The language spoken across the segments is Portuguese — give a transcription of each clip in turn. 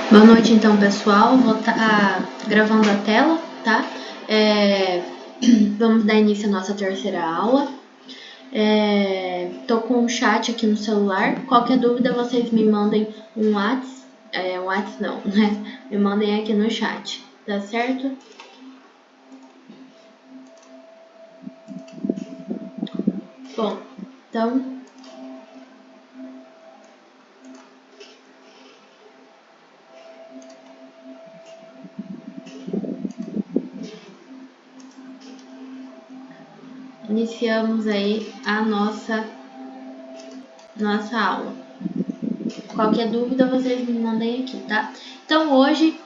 Boa noite, então, pessoal. Vou estar gravando a tela, tá? Vamos dar início à nossa terceira aula. Tô com um chat aqui no celular. Qualquer dúvida, vocês me mandem um WhatsApp. WhatsApp não, né? Me mandem aqui no chat, tá certo? Bom, então... iniciamos aí a nossa aula. Qualquer dúvida, vocês me mandem aqui, tá? Então, hoje,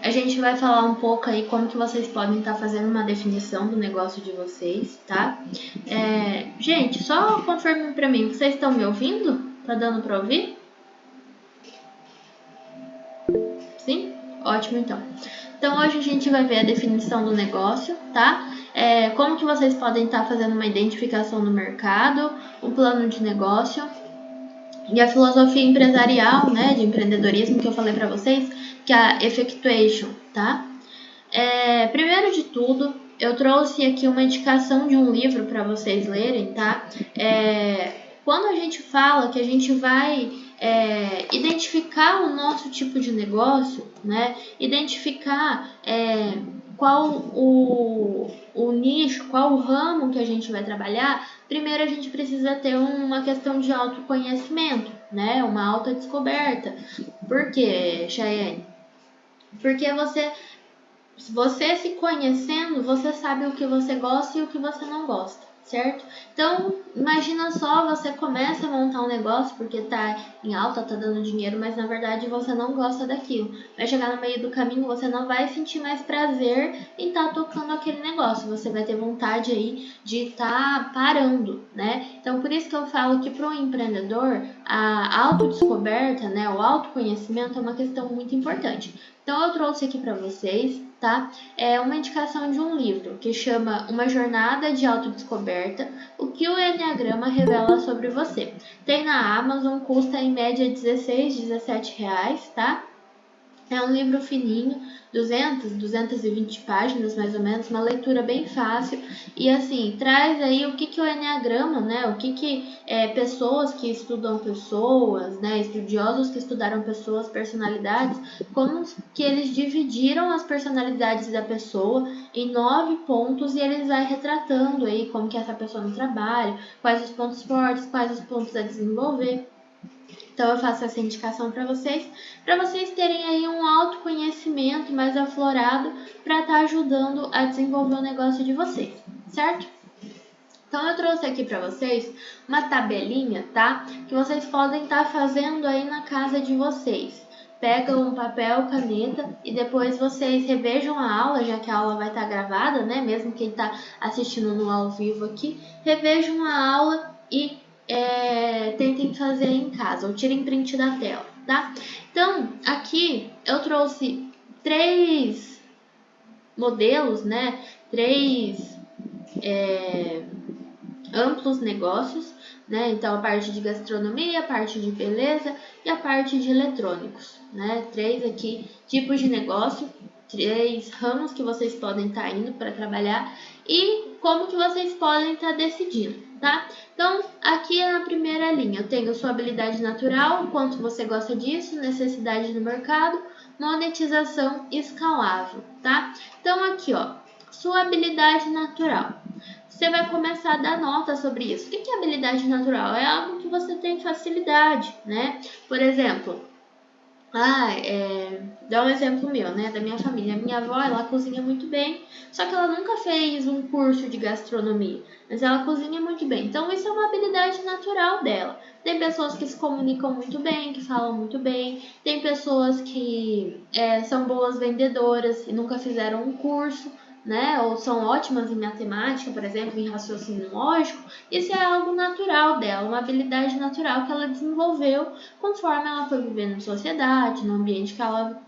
a gente vai falar um pouco aí como que vocês podem estar fazendo uma definição do negócio de vocês, tá? Gente, só confirme pra mim, vocês estão me ouvindo? Tá dando pra ouvir? Sim? Ótimo, então. Então, hoje a gente vai ver a definição do negócio, tá? Como que vocês podem estar fazendo uma identificação no mercado, um plano de negócio, e a filosofia empresarial, né, de empreendedorismo que eu falei para vocês, que é a effectuation, tá? Primeiro de tudo, eu trouxe aqui uma indicação de um livro para vocês lerem, tá? Quando a gente fala que a gente vai identificar o nosso tipo de negócio, né? Identificar qual o nicho, qual o ramo que a gente vai trabalhar, primeiro a gente precisa ter uma questão de autoconhecimento, né? Uma autodescoberta. Por quê, Chayane? Porque você se conhecendo, você sabe o que você gosta e o que você não gosta, certo? Então, imagina só, você começa a montar um negócio porque tá em alta, tá dando dinheiro, mas na verdade você não gosta daquilo. Vai chegar no meio do caminho, você não vai sentir mais prazer em estar tocando aquele negócio. Você vai ter vontade aí de estar parando, né? Então, por isso que eu falo que para um empreendedor, a autodescoberta, né, o autoconhecimento é uma questão muito importante. Então, eu trouxe aqui para vocês, tá? Uma indicação de um livro que chama Uma Jornada de Autodescoberta, o que o Enneagrama revela sobre você. Tem na Amazon, custa em média R$16, R$17, tá? É um livro fininho, 220 páginas mais ou menos, uma leitura bem fácil e assim, traz aí o que é o Enneagrama, né? O que pessoas que estudam pessoas, né? Estudiosos que estudaram pessoas, personalidades, como que eles dividiram as personalidades da pessoa em 9 pontos e eles vai retratando aí como que é essa pessoa no trabalho, quais os pontos fortes, quais os pontos a desenvolver. Então, eu faço essa indicação para vocês terem aí um autoconhecimento mais aflorado para estar ajudando a desenvolver o negócio de vocês, certo? Então, eu trouxe aqui para vocês uma tabelinha, tá? Que vocês podem estar fazendo aí na casa de vocês. Pegam um papel, caneta e depois vocês revejam a aula, já que a aula vai estar gravada, né? Mesmo quem está assistindo no ao vivo aqui, revejam a aula e tentem fazer em casa ou tirem print da tela, tá? Então, aqui eu trouxe 3 modelos, né? 3 amplos negócios, né? Então, a parte de gastronomia, a parte de beleza e a parte de eletrônicos, né? 3 aqui tipos de negócio, 3 ramos que vocês podem estar indo para trabalhar e como que vocês podem estar decidindo, tá? Então, aqui na primeira linha, eu tenho sua habilidade natural, quanto você gosta disso, necessidade do mercado, monetização escalável, tá? Então, aqui, ó, sua habilidade natural. Você vai começar a dar nota sobre isso. O que é habilidade natural? É algo que você tem facilidade, né? Por exemplo, dá um exemplo meu, né? Da minha família. Minha avó, ela cozinha muito bem, só que ela nunca fez um curso de gastronomia, mas ela cozinha muito bem. Então, isso é uma habilidade natural dela. Tem pessoas que se comunicam muito bem, que falam muito bem. Tem pessoas que são boas vendedoras e nunca fizeram um curso, né? Ou são ótimas em matemática, por exemplo, em raciocínio lógico. Isso é algo natural dela, uma habilidade natural que ela desenvolveu conforme ela foi vivendo em sociedade, no ambiente que ela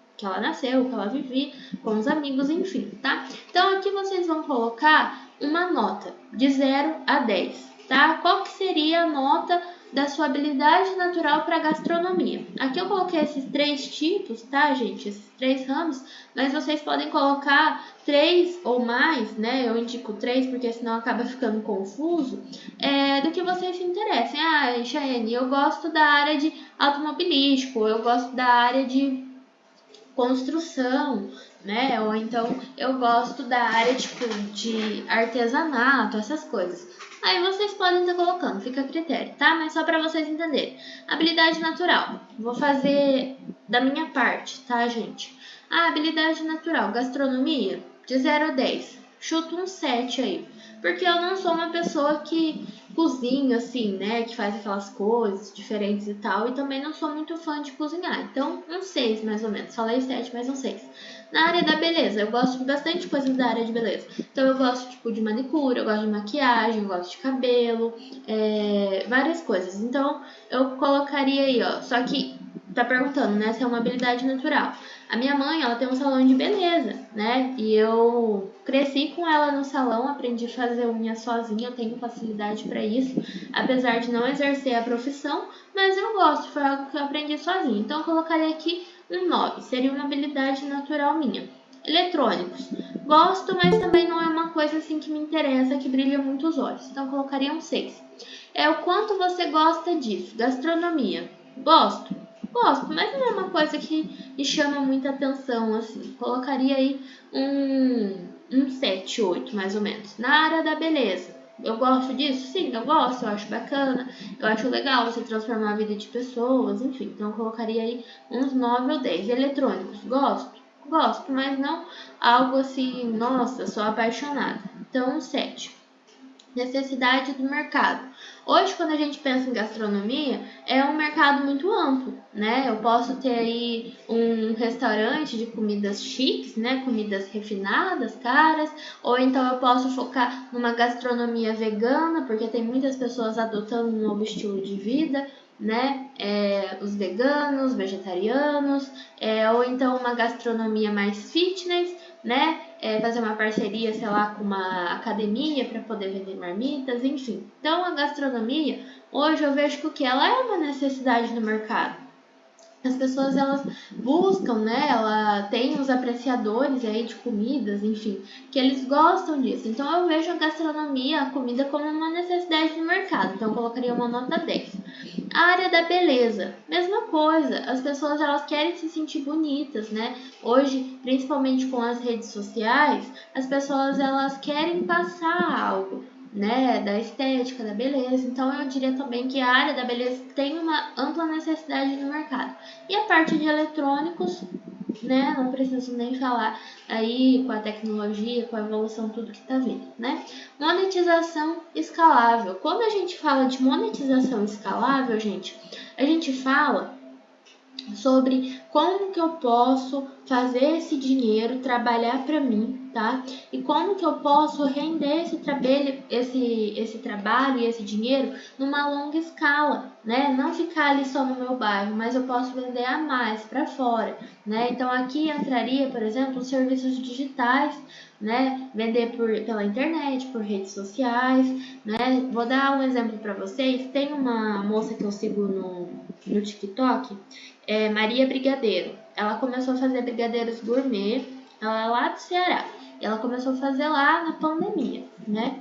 nasceu, que ela vivia, com os amigos, enfim, tá? Então, aqui vocês vão colocar uma nota de 0 a 10, tá? Qual que seria a nota da sua habilidade natural para gastronomia. Aqui eu coloquei esses 3 tipos, tá, gente? Esses 3 ramos, mas vocês podem colocar 3 ou mais, né? Eu indico 3 porque senão acaba ficando confuso, do que vocês se interessem. Ah, Chayane, eu gosto da área de automobilístico, eu gosto da área de construção, né? Ou então eu gosto da área tipo de artesanato, essas coisas. Aí vocês podem estar colocando, fica a critério, tá? Mas só para vocês entenderem. Habilidade natural. Vou fazer da minha parte, tá, gente? Habilidade natural, gastronomia, de 0 a 10. Chuto um 7 aí. Porque eu não sou uma pessoa que cozinha, assim, né? Que faz aquelas coisas diferentes e tal. E também não sou muito fã de cozinhar. Então, um 6 mais ou menos. Falei 7, mas um 6. Na área da beleza, eu gosto de bastante coisas da área de beleza. Então, eu gosto, tipo, de manicure, eu gosto de maquiagem, eu gosto de cabelo, várias coisas. Então, eu colocaria aí, ó. Só que tá perguntando, né? Se é uma habilidade natural. A minha mãe, ela tem um salão de beleza, né? E eu cresci com ela no salão, aprendi a fazer unha sozinha, eu tenho facilidade para isso, apesar de não exercer a profissão, mas eu gosto, foi algo que eu aprendi sozinha. Então eu colocaria aqui um 9, seria uma habilidade natural minha. Eletrônicos. Gosto, mas também não é uma coisa assim que me interessa, que brilha muito os olhos. Então eu colocaria um 6. É o quanto você gosta disso. Gastronomia. Gosto. Gosto, mas não é uma coisa que me chama muita atenção, assim. Colocaria aí um 7, 8, mais ou menos. Na área da beleza. Eu gosto disso? Sim, eu gosto, eu acho bacana, eu acho legal você transformar a vida de pessoas, enfim. Então, eu colocaria aí uns 9 ou 10. Eletrônicos, gosto? Gosto, mas não algo assim, nossa, sou apaixonada. Então, um 7. Necessidade do mercado. Hoje, quando a gente pensa em gastronomia, é um mercado muito amplo, né? Eu posso ter aí um restaurante de comidas chiques, né? Comidas refinadas, caras, ou então eu posso focar numa gastronomia vegana, porque tem muitas pessoas adotando um novo estilo de vida, né? Os veganos, vegetarianos, ou então uma gastronomia mais fitness, né? Fazer uma parceria, sei lá, com uma academia para poder vender marmitas, enfim. Então, a gastronomia, hoje eu vejo que o que ela é uma necessidade no mercado. As pessoas, elas buscam, né? Ela tem os apreciadores aí de comidas, enfim, que eles gostam disso. Então, eu vejo a gastronomia, a comida, como uma necessidade no mercado. Então, eu colocaria uma nota 10. A área da beleza, mesma coisa. As pessoas, elas querem se sentir bonitas, né? Hoje, principalmente com as redes sociais, as pessoas, elas querem passar algo, né, da estética, da beleza. Então eu diria também que a área da beleza tem uma ampla necessidade no mercado. E a parte de eletrônicos, né, não preciso nem falar aí com a tecnologia, com a evolução, tudo que está vindo, né? Monetização escalável. Quando a gente fala de monetização escalável, gente, a gente fala sobre como que eu posso fazer esse dinheiro trabalhar para mim, tá? E como que eu posso render esse trabalho e esse dinheiro numa longa escala, né? Não ficar ali só no meu bairro, mas eu posso vender a mais para fora, né? Então aqui entraria, por exemplo, os serviços digitais, né? Vender pela internet, por redes sociais, né? Vou dar um exemplo para vocês. Tem uma moça que eu sigo no TikTok, Maria Brigadeiro. Ela começou a fazer brigadeiros gourmet, ela é lá do Ceará. E ela começou a fazer lá na pandemia, né?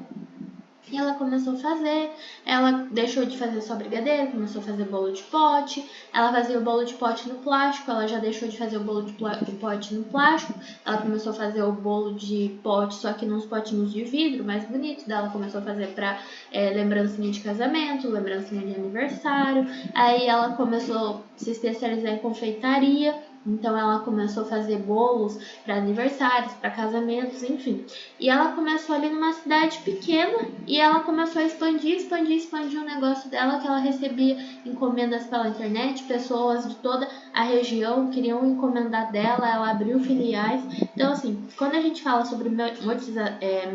E ela começou a fazer, ela deixou de fazer só brigadeiro, começou a fazer bolo de pote. Ela fazia o bolo de pote no plástico, ela já deixou de fazer o bolo de pote no plástico. Ela começou a fazer o bolo de pote, só que nos potinhos de vidro, mais bonito. Daí ela começou a fazer para lembrancinha de casamento, lembrancinha de aniversário. Aí ela começou a se especializar em confeitaria. Então ela começou a fazer bolos para aniversários, para casamentos, enfim. E ela começou ali numa cidade pequena e ela começou a expandir o negócio dela, que ela recebia encomendas pela internet, pessoas de toda a região queriam encomendar dela, ela abriu filiais. Então, assim, quando a gente fala sobre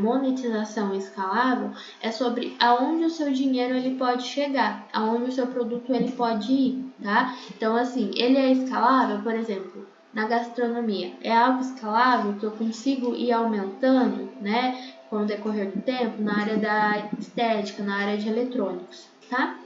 monetização escalável, é sobre aonde o seu dinheiro ele pode chegar, aonde o seu produto ele pode ir, tá? Então, assim, ele é escalável, por exemplo, na gastronomia, é algo escalável que eu consigo ir aumentando, né, com o decorrer do tempo, na área da estética, na área de eletrônicos, tá?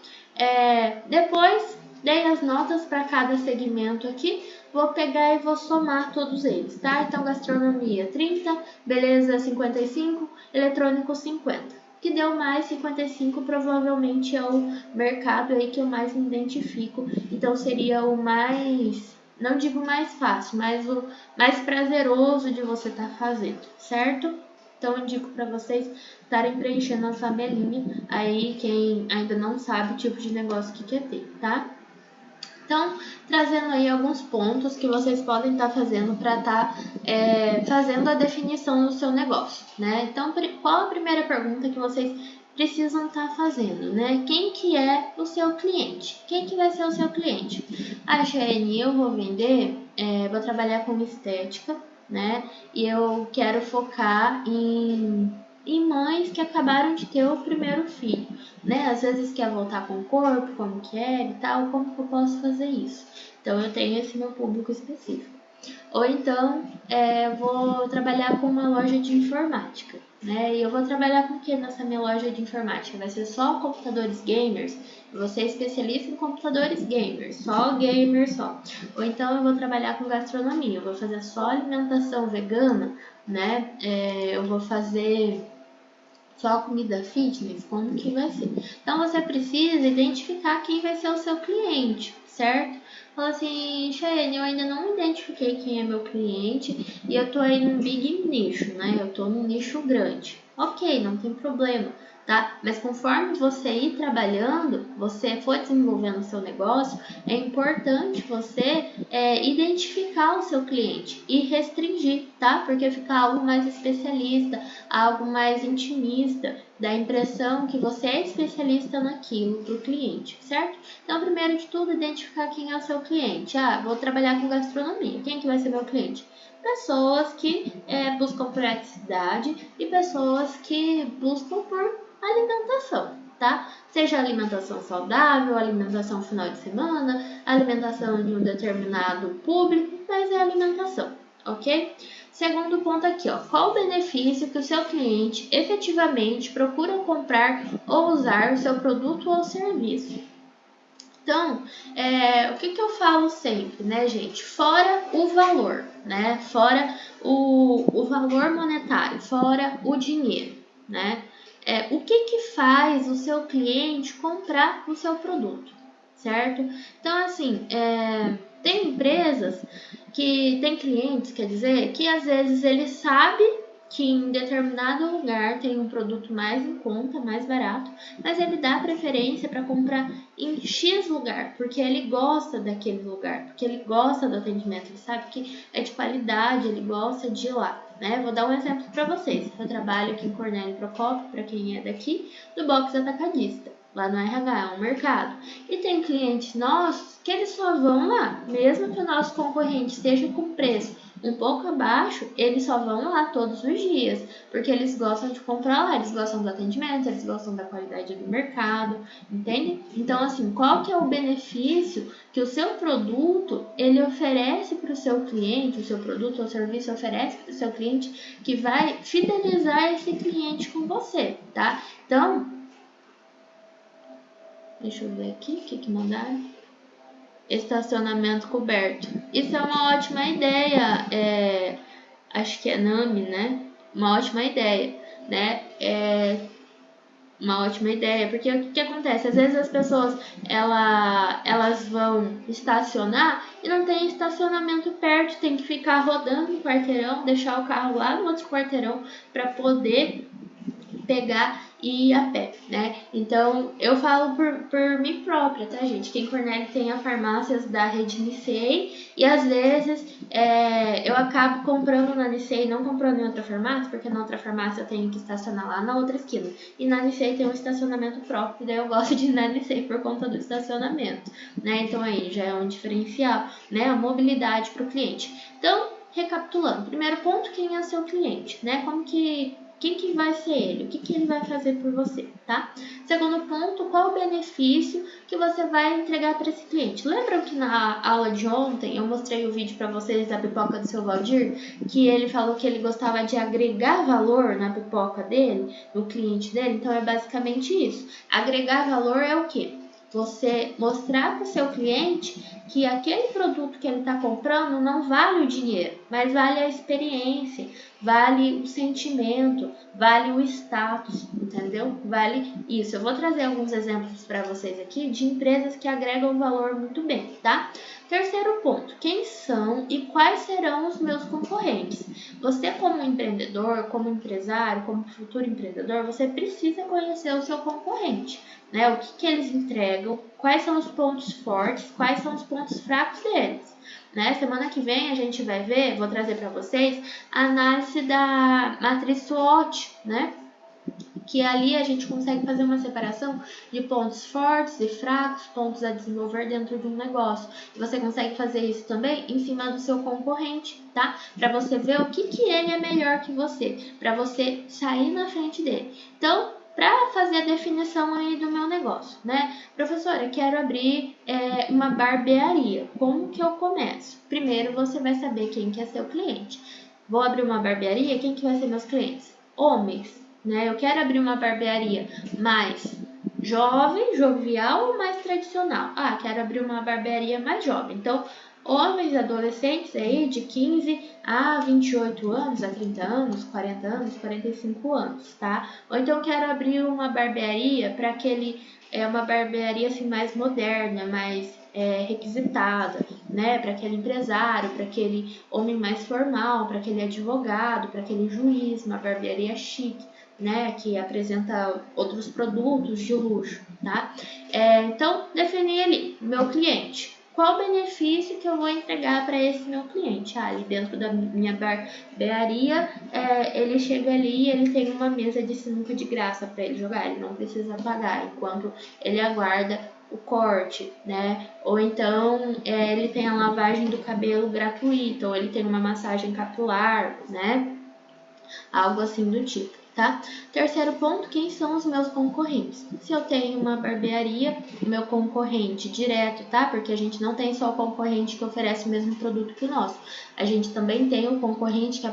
Depois dei as notas para cada segmento aqui, vou pegar e vou somar todos eles, tá? Então, gastronomia 30, beleza 55, eletrônico 50. Que deu mais 55 provavelmente é o mercado aí que eu mais me identifico. Então, seria o mais, não digo mais fácil, mas o mais prazeroso de você estar fazendo, certo? Então, eu indico para vocês estarem preenchendo a tabelinha aí, quem ainda não sabe o tipo de negócio que quer ter, tá? Então, trazendo aí alguns pontos que vocês podem estar fazendo para estar fazendo a definição do seu negócio, né? Então, qual a primeira pergunta que vocês precisam estar fazendo, né? Quem que é o seu cliente? Quem que vai ser o seu cliente? Ah, Cheyenne, eu vou vender, vou trabalhar com estética, né? E eu quero focar em mães que acabaram de ter o primeiro filho, né? Às vezes quer voltar com o corpo, como quer e tal, como que eu posso fazer isso? Então, eu tenho esse meu público específico. Ou então, vou trabalhar com uma loja de informática, né? E eu vou trabalhar com o que nessa minha loja de informática? Vai ser só computadores gamers? Você é especialista em computadores gamers, só gamers só. Ou então eu vou trabalhar com gastronomia, eu vou fazer só alimentação vegana, né? Eu vou fazer só comida fitness, como que vai ser? Então, você precisa identificar quem vai ser o seu cliente, certo? Fala assim, Cheyenne, eu ainda não identifiquei quem é meu cliente e eu tô aí num big nicho, né? Eu tô num nicho grande. Ok, não tem problema, tá? Mas conforme você ir trabalhando, você for desenvolvendo o seu negócio, é importante você identificar o seu cliente e restringir, tá? Porque fica algo mais especialista, algo mais intimista, dá a impressão que você é especialista naquilo para o cliente, certo? Então, primeiro de tudo, identificar quem é o seu cliente. Ah, vou trabalhar com gastronomia. Quem que vai ser meu cliente? Pessoas que buscam praticidade e pessoas que buscam por alimentação, tá? Seja alimentação saudável, alimentação final de semana, alimentação de um determinado público, mas é alimentação, ok? Segundo ponto aqui, ó, qual o benefício que o seu cliente efetivamente procura comprar ou usar o seu produto ou serviço? Então, o que eu falo sempre, né, gente? Fora o valor, né? Fora o valor monetário, fora o dinheiro, né? O que faz o seu cliente comprar o seu produto, certo? Então, assim, tem empresas que tem clientes, quer dizer, que às vezes ele sabe que em determinado lugar tem um produto mais em conta, mais barato, mas ele dá preferência para comprar em X lugar, porque ele gosta daquele lugar, porque ele gosta do atendimento, ele sabe que é de qualidade, ele gosta de ir lá, né? Vou dar um exemplo para vocês. Eu trabalho aqui em Cornélio Procópio, para quem é daqui, do box atacadista. Lá no RH, é um mercado. E tem clientes nossos que eles só vão lá, mesmo que o nosso concorrente esteja com preço um pouco abaixo, eles só vão lá todos os dias, porque eles gostam de comprar lá, eles gostam do atendimento, eles gostam da qualidade do mercado, entende? Então, assim, qual que é o benefício que o seu produto, ele oferece para o seu cliente, o seu produto ou serviço oferece para o seu cliente, que vai fidelizar esse cliente com você, tá? Então, deixa eu ver aqui o que mandaram. Estacionamento coberto. Isso é uma ótima ideia. Acho que é NAMI, né? Uma ótima ideia, né? Uma ótima ideia, porque o que acontece? Às vezes as pessoas elas vão estacionar e não tem estacionamento perto, tem que ficar rodando um quarteirão, deixar o carro lá no outro quarteirão para poder pegar e ir a pé, né? Então, eu falo por mim própria, tá, gente? Aqui em Cornélio tem as farmácias da rede Nicei e às vezes eu acabo comprando na Nicei, não comprando em outra farmácia, porque na outra farmácia eu tenho que estacionar lá na outra esquina. E na Nicei tem um estacionamento próprio, daí eu gosto de ir na Nicei por conta do estacionamento, né? Então, aí já é um diferencial, né? A mobilidade para o cliente. Então, recapitulando, primeiro ponto, quem é seu cliente, né? Quem que vai ser ele? O que ele vai fazer por você, tá? Segundo ponto, qual o benefício que você vai entregar para esse cliente? Lembram que na aula de ontem eu mostrei o vídeo para vocês da pipoca do seu Valdir? Que ele falou que ele gostava de agregar valor na pipoca dele, no cliente dele? Então, é basicamente isso. Agregar valor é o quê? você mostrar para o seu cliente que aquele produto que ele está comprando não vale o dinheiro, mas vale a experiência, vale o sentimento, vale o status, entendeu? Vale isso. Eu vou trazer alguns exemplos para vocês aqui de empresas que agregam valor muito bem, tá? Terceiro ponto, quem são e quais serão os meus concorrentes? Você como empreendedor, como empresário, como futuro empreendedor, você precisa conhecer o seu concorrente, né? O que eles entregam, quais são os pontos fortes, quais são os pontos fracos deles. Né? Semana que vem a gente vai ver, vou trazer para vocês, a análise da matriz SWOT, né? Que ali a gente consegue fazer uma separação de pontos fortes e fracos, pontos a desenvolver dentro de um negócio. E você consegue fazer isso também em cima do seu concorrente, tá? Para você ver o que ele é melhor que você, para você sair na frente dele. Então, para fazer a definição aí do meu negócio, né? Professora, eu quero abrir uma barbearia. Como que eu começo? Primeiro, você vai saber quem que é seu cliente. Vou abrir uma barbearia, quem que vai ser meus clientes? Homens, né? Eu quero abrir uma barbearia mais jovem, jovial ou mais tradicional? Ah, quero abrir uma barbearia mais jovem. Então, homens, adolescentes aí de 15 a 28 anos, a 30 anos, 40 anos, 45 anos, tá? Ou então quero abrir uma barbearia para uma barbearia assim mais moderna, mais requisitada, né? Para aquele empresário, para aquele homem mais formal, para aquele advogado, para aquele juiz, uma barbearia chique, né, que apresenta outros produtos de luxo, tá? Então, definir ali, meu cliente. Qual o benefício que eu vou entregar para esse meu cliente? Ah, ali dentro da minha barbearia, ele chega ali e ele tem uma mesa de sinuca de graça para ele jogar, ele não precisa pagar, enquanto ele aguarda o corte, né? Ou então ele tem a lavagem do cabelo gratuita, ou ele tem uma massagem capilar, né? Algo assim do tipo, tá? Terceiro ponto, quem são os meus concorrentes? Se eu tenho uma barbearia, o meu concorrente direto, tá? Porque a gente não tem só o concorrente que oferece o mesmo produto que o nosso. A gente também tem o concorrente que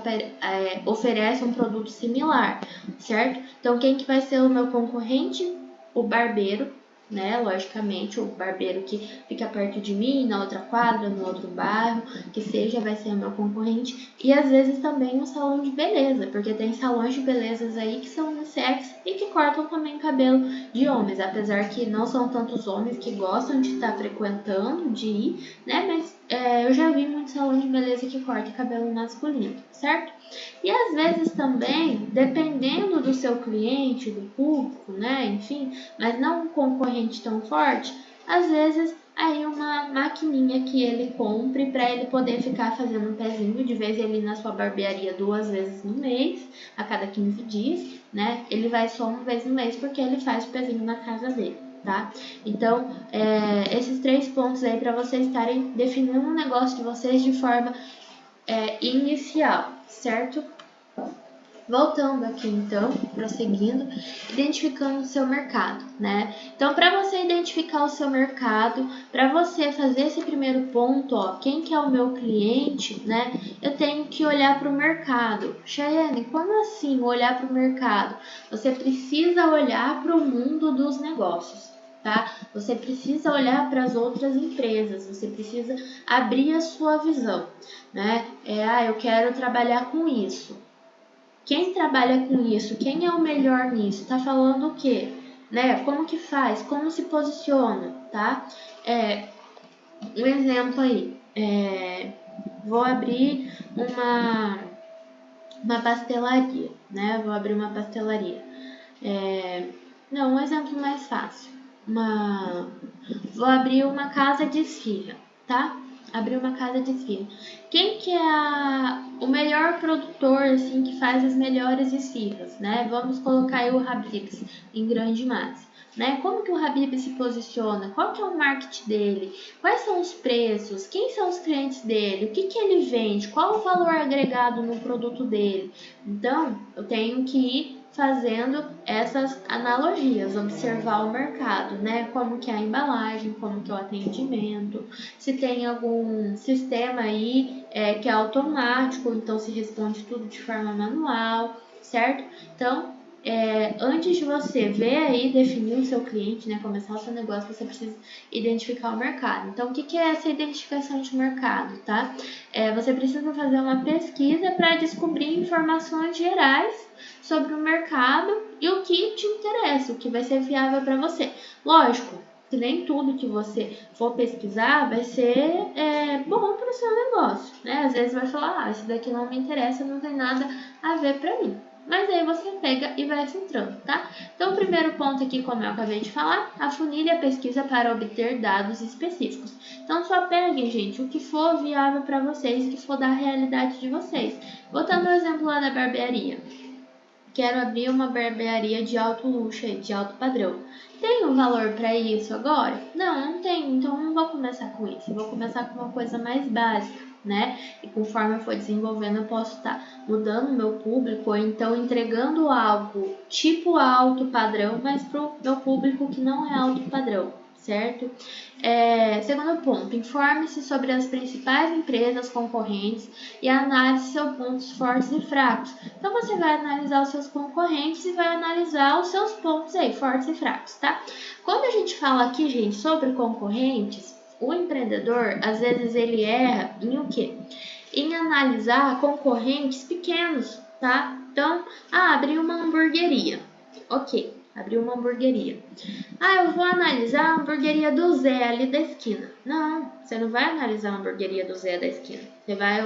oferece um produto similar, certo? Então, quem que vai ser o meu concorrente? O barbeiro, né? Logicamente, o barbeiro que fica perto de mim, na outra quadra, no outro bairro, que seja, vai ser o meu concorrente. E às vezes também um salão de beleza, porque tem salões de belezas aí que são unissex e que cortam também cabelo de homens, apesar que não são tantos homens que gostam de estar frequentando, de ir, né? Mas eu já vi muitos salões de beleza que cortam cabelo masculino, certo? E às vezes também, dependendo do seu cliente, do público, né, enfim, mas não um concorrente tão forte, às vezes aí uma maquininha que ele compre para ele poder ficar fazendo um pezinho, de vez ele ir na sua barbearia 2 vezes no mês, a cada 15 dias, né, ele vai só uma vez no mês porque ele faz o pezinho na casa dele. Tá? Então, esses 3 pontos aí para vocês estarem definindo um negócio de vocês de forma inicial, certo? Voltando aqui então, prosseguindo, identificando o seu mercado, né? Então, para você identificar o seu mercado, para você fazer esse primeiro ponto, ó, quem que é o meu cliente, né? Eu tenho que olhar para o mercado. Chayane, como assim olhar para o mercado? Você precisa olhar para o mundo dos negócios. Tá? Você precisa olhar para as outras empresas, você precisa abrir a sua visão, né? Eu quero trabalhar com isso. Quem trabalha com isso? Quem é o melhor nisso? Tá falando o quê? Né? Como que faz? Como se posiciona, tá? Um exemplo aí. Vou abrir uma pastelaria, né? Vou abrir uma pastelaria. Um exemplo mais fácil. Vou abrir uma casa de esfirra, tá? Abrir uma casa de esfirra. Quem que é o melhor produtor, assim, que faz as melhores esfirras, né? Vamos colocar aí o Habib's em grande massa, né? Como que o Habib se posiciona? Qual que é o marketing dele? Quais são os preços? Quem são os clientes dele? O que ele vende? Qual o valor agregado no produto dele? Então, eu tenho que ir fazendo essas analogias, observar o mercado, né? Como que é a embalagem, como que é o atendimento, se tem algum sistema aí que é automático, então se responde tudo de forma manual, certo? Então, Antes de você ver aí, definir o seu cliente, né, começar o seu negócio, você precisa identificar o mercado. Então, o que é essa identificação de mercado, tá? Você precisa fazer uma pesquisa para descobrir informações gerais sobre o mercado e o que te interessa, o que vai ser viável para você. Lógico que nem tudo que você for pesquisar vai ser bom para o seu negócio, né? Às vezes vai falar, isso daqui não me interessa, não tem nada a ver para mim. Mas aí você pega e vai filtrando, tá? Então, o primeiro ponto aqui, como eu acabei de falar, afunile a pesquisa para obter dados específicos. Então, só peguem, gente, o que for viável para vocês, o que for da realidade de vocês. Botando o exemplo lá da barbearia. Quero abrir uma barbearia de alto luxo, de alto padrão. Tem um valor para isso agora? Não tem. Então, eu não vou começar com isso. Eu vou começar com uma coisa mais básica, né? E conforme eu for desenvolvendo, eu posso estar mudando o meu público ou então entregando algo tipo alto padrão, mas para o meu público que não é alto padrão, certo? Segundo ponto, informe-se sobre as principais empresas concorrentes e analise seus pontos fortes e fracos. Então, você vai analisar os seus concorrentes e vai analisar os seus pontos aí, fortes e fracos, tá? Quando a gente fala aqui, gente, sobre concorrentes, o empreendedor, às vezes, ele erra em o quê? Em analisar concorrentes pequenos, tá? Então, abri uma hamburgueria. Ok, abri uma hamburgueria. Eu vou analisar a hamburgueria do Zé ali da esquina. Não, você não vai analisar a hamburgueria do Zé da esquina. Você vai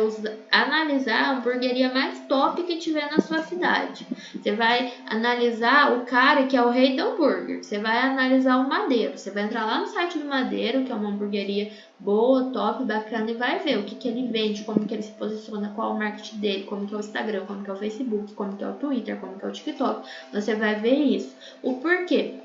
analisar a hamburgueria mais top que tiver na sua cidade. Você vai analisar o cara que é o rei do hambúrguer. Você vai analisar o Madeiro. Você vai entrar lá no site do Madeiro, que é uma hamburgueria boa, top, bacana, e vai ver o que ele vende, como que ele se posiciona, qual é o marketing dele, como que é o Instagram, como que é o Facebook, como que é o Twitter, como que é o TikTok. Você vai ver isso. O porquê?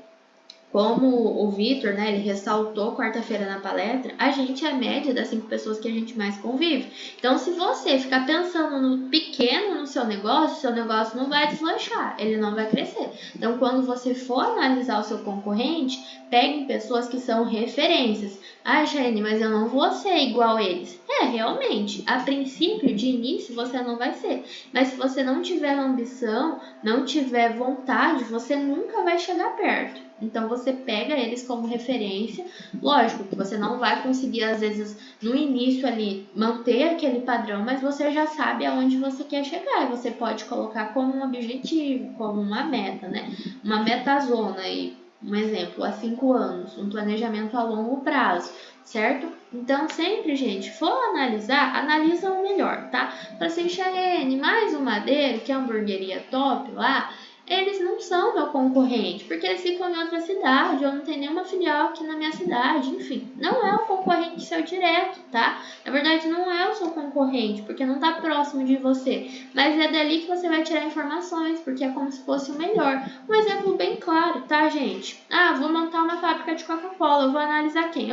Como o Vitor, né, ele ressaltou quarta-feira na palestra, a gente é a média das 5 pessoas que a gente mais convive. Então, se você ficar pensando no pequeno no seu negócio não vai deslanchar, ele não vai crescer. Então, quando você for analisar o seu concorrente, pegue pessoas que são referências. Jane, mas eu não vou ser igual a eles. Realmente, a princípio, de início, você não vai ser. Mas se você não tiver ambição, não tiver vontade, você nunca vai chegar perto. Então, você pega eles como referência. Lógico que você não vai conseguir, às vezes, no início ali, manter aquele padrão, mas você já sabe aonde você quer chegar. E você pode colocar como um objetivo, como uma meta, né? Uma metazona aí. Um exemplo, há 5 anos, um planejamento a longo prazo, certo? Então, sempre, gente, for analisar, analisa o melhor, tá? Para assim, Chayenne, mais um Madeiro, que é uma hamburgueria top lá, eles não são meu concorrente, porque eles ficam em outra cidade, eu não tenho nenhuma filial aqui na minha cidade, enfim, não é um concorrente seu direto, tá? Na verdade, não é o seu concorrente, porque não tá próximo de você, mas é dali que você vai tirar informações, porque é como se fosse o melhor. Um exemplo bem claro, tá, gente? Vou montar uma fábrica de Coca-Cola, eu vou analisar quem?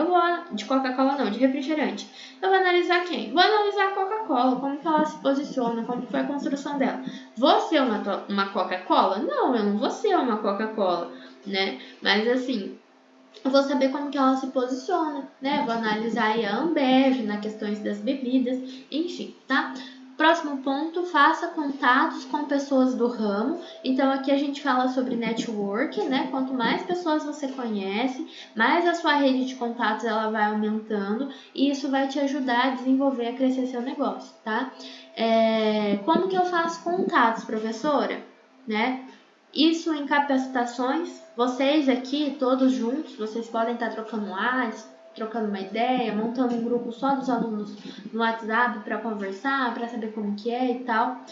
De Coca-Cola não, de refrigerante. Eu vou analisar quem? Vou analisar a Coca-Cola, como que ela se posiciona, como foi a construção dela. Vou ser uma Coca-Cola? Não, eu não vou ser uma Coca-Cola, né? Mas assim, eu vou saber como que ela se posiciona, né? Vou analisar aí a Ambev nas questões das bebidas, enfim, tá? Próximo ponto, faça contatos com pessoas do ramo. Então, aqui a gente fala sobre network, né? Quanto mais pessoas você conhece, mais a sua rede de contatos ela vai aumentando e isso vai te ajudar a desenvolver, a crescer seu negócio, tá? Como que eu faço contatos, professora? Né? Isso em capacitações, vocês aqui, todos juntos, vocês podem estar trocando ads, trocando uma ideia, montando um grupo só dos alunos no WhatsApp para conversar, para saber como que é e tal.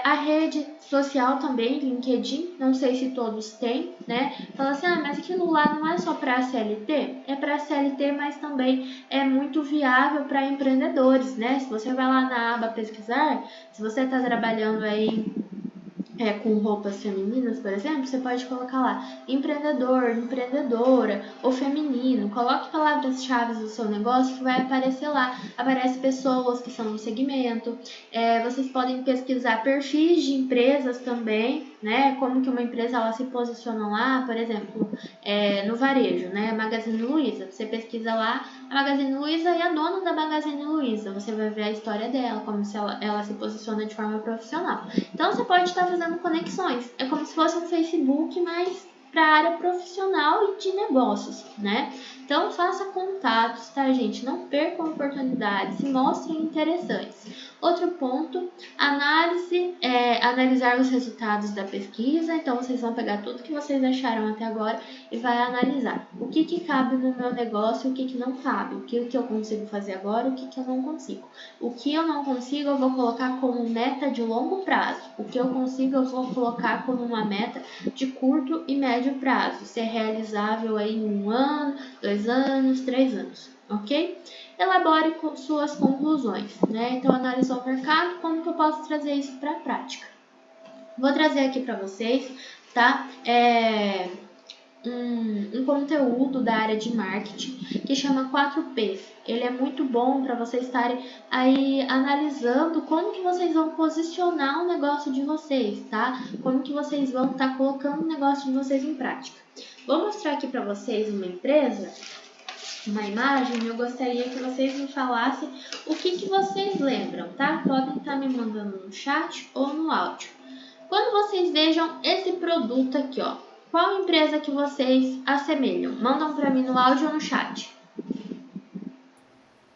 A rede social também, LinkedIn, não sei se todos têm, né? Fala assim, mas aquilo lá não é só para CLT? É para CLT, mas também é muito viável para empreendedores, né? Se você vai lá na aba pesquisar, se você está trabalhando aí com roupas femininas, por exemplo, você pode colocar lá empreendedor, empreendedora ou feminino. Coloque palavras-chave do seu negócio que vai aparecer lá. Aparece pessoas que são no segmento. Vocês podem pesquisar perfis de empresas também, né? Como que uma empresa ela se posiciona lá, por exemplo, no varejo, né? Magazine Luiza. Você pesquisa lá a Magazine Luiza e a dona da Magazine Luiza. Você vai ver a história dela, como se ela se posiciona de forma profissional. Então, você pode estar fazendo fazendo conexões. É como se fosse um Facebook, mas para a área profissional e de negócios, né? Então, faça contatos, tá, gente? Não percam oportunidades, se mostrem interessantes. Outro ponto, analisar os resultados da pesquisa. Então, vocês vão pegar tudo que vocês acharam até agora e vai analisar o que cabe no meu negócio e o que não cabe, o que eu consigo fazer agora e o que eu não consigo. O que eu não consigo, eu vou colocar como meta de longo prazo. O que eu consigo, eu vou colocar como uma meta de curto e médio prazo, ser realizável aí em 1 ano, 2 anos, 3 anos, ok? Elabore suas conclusões, né? Então, analisou o mercado, como que eu posso trazer isso para a prática? Vou trazer aqui para vocês, tá? Um conteúdo da área de marketing que chama 4Ps. Ele é muito bom para vocês estarem aí analisando como que vocês vão posicionar o negócio de vocês, tá? Como que vocês vão estar colocando o negócio de vocês em prática. Vou mostrar aqui para vocês uma empresa, uma imagem. Eu gostaria que vocês me falassem o que vocês lembram, tá? Podem estar me mandando no chat ou no áudio. Quando vocês vejam esse produto aqui, ó, qual empresa que vocês assemelham? Mandam para mim no áudio ou no chat.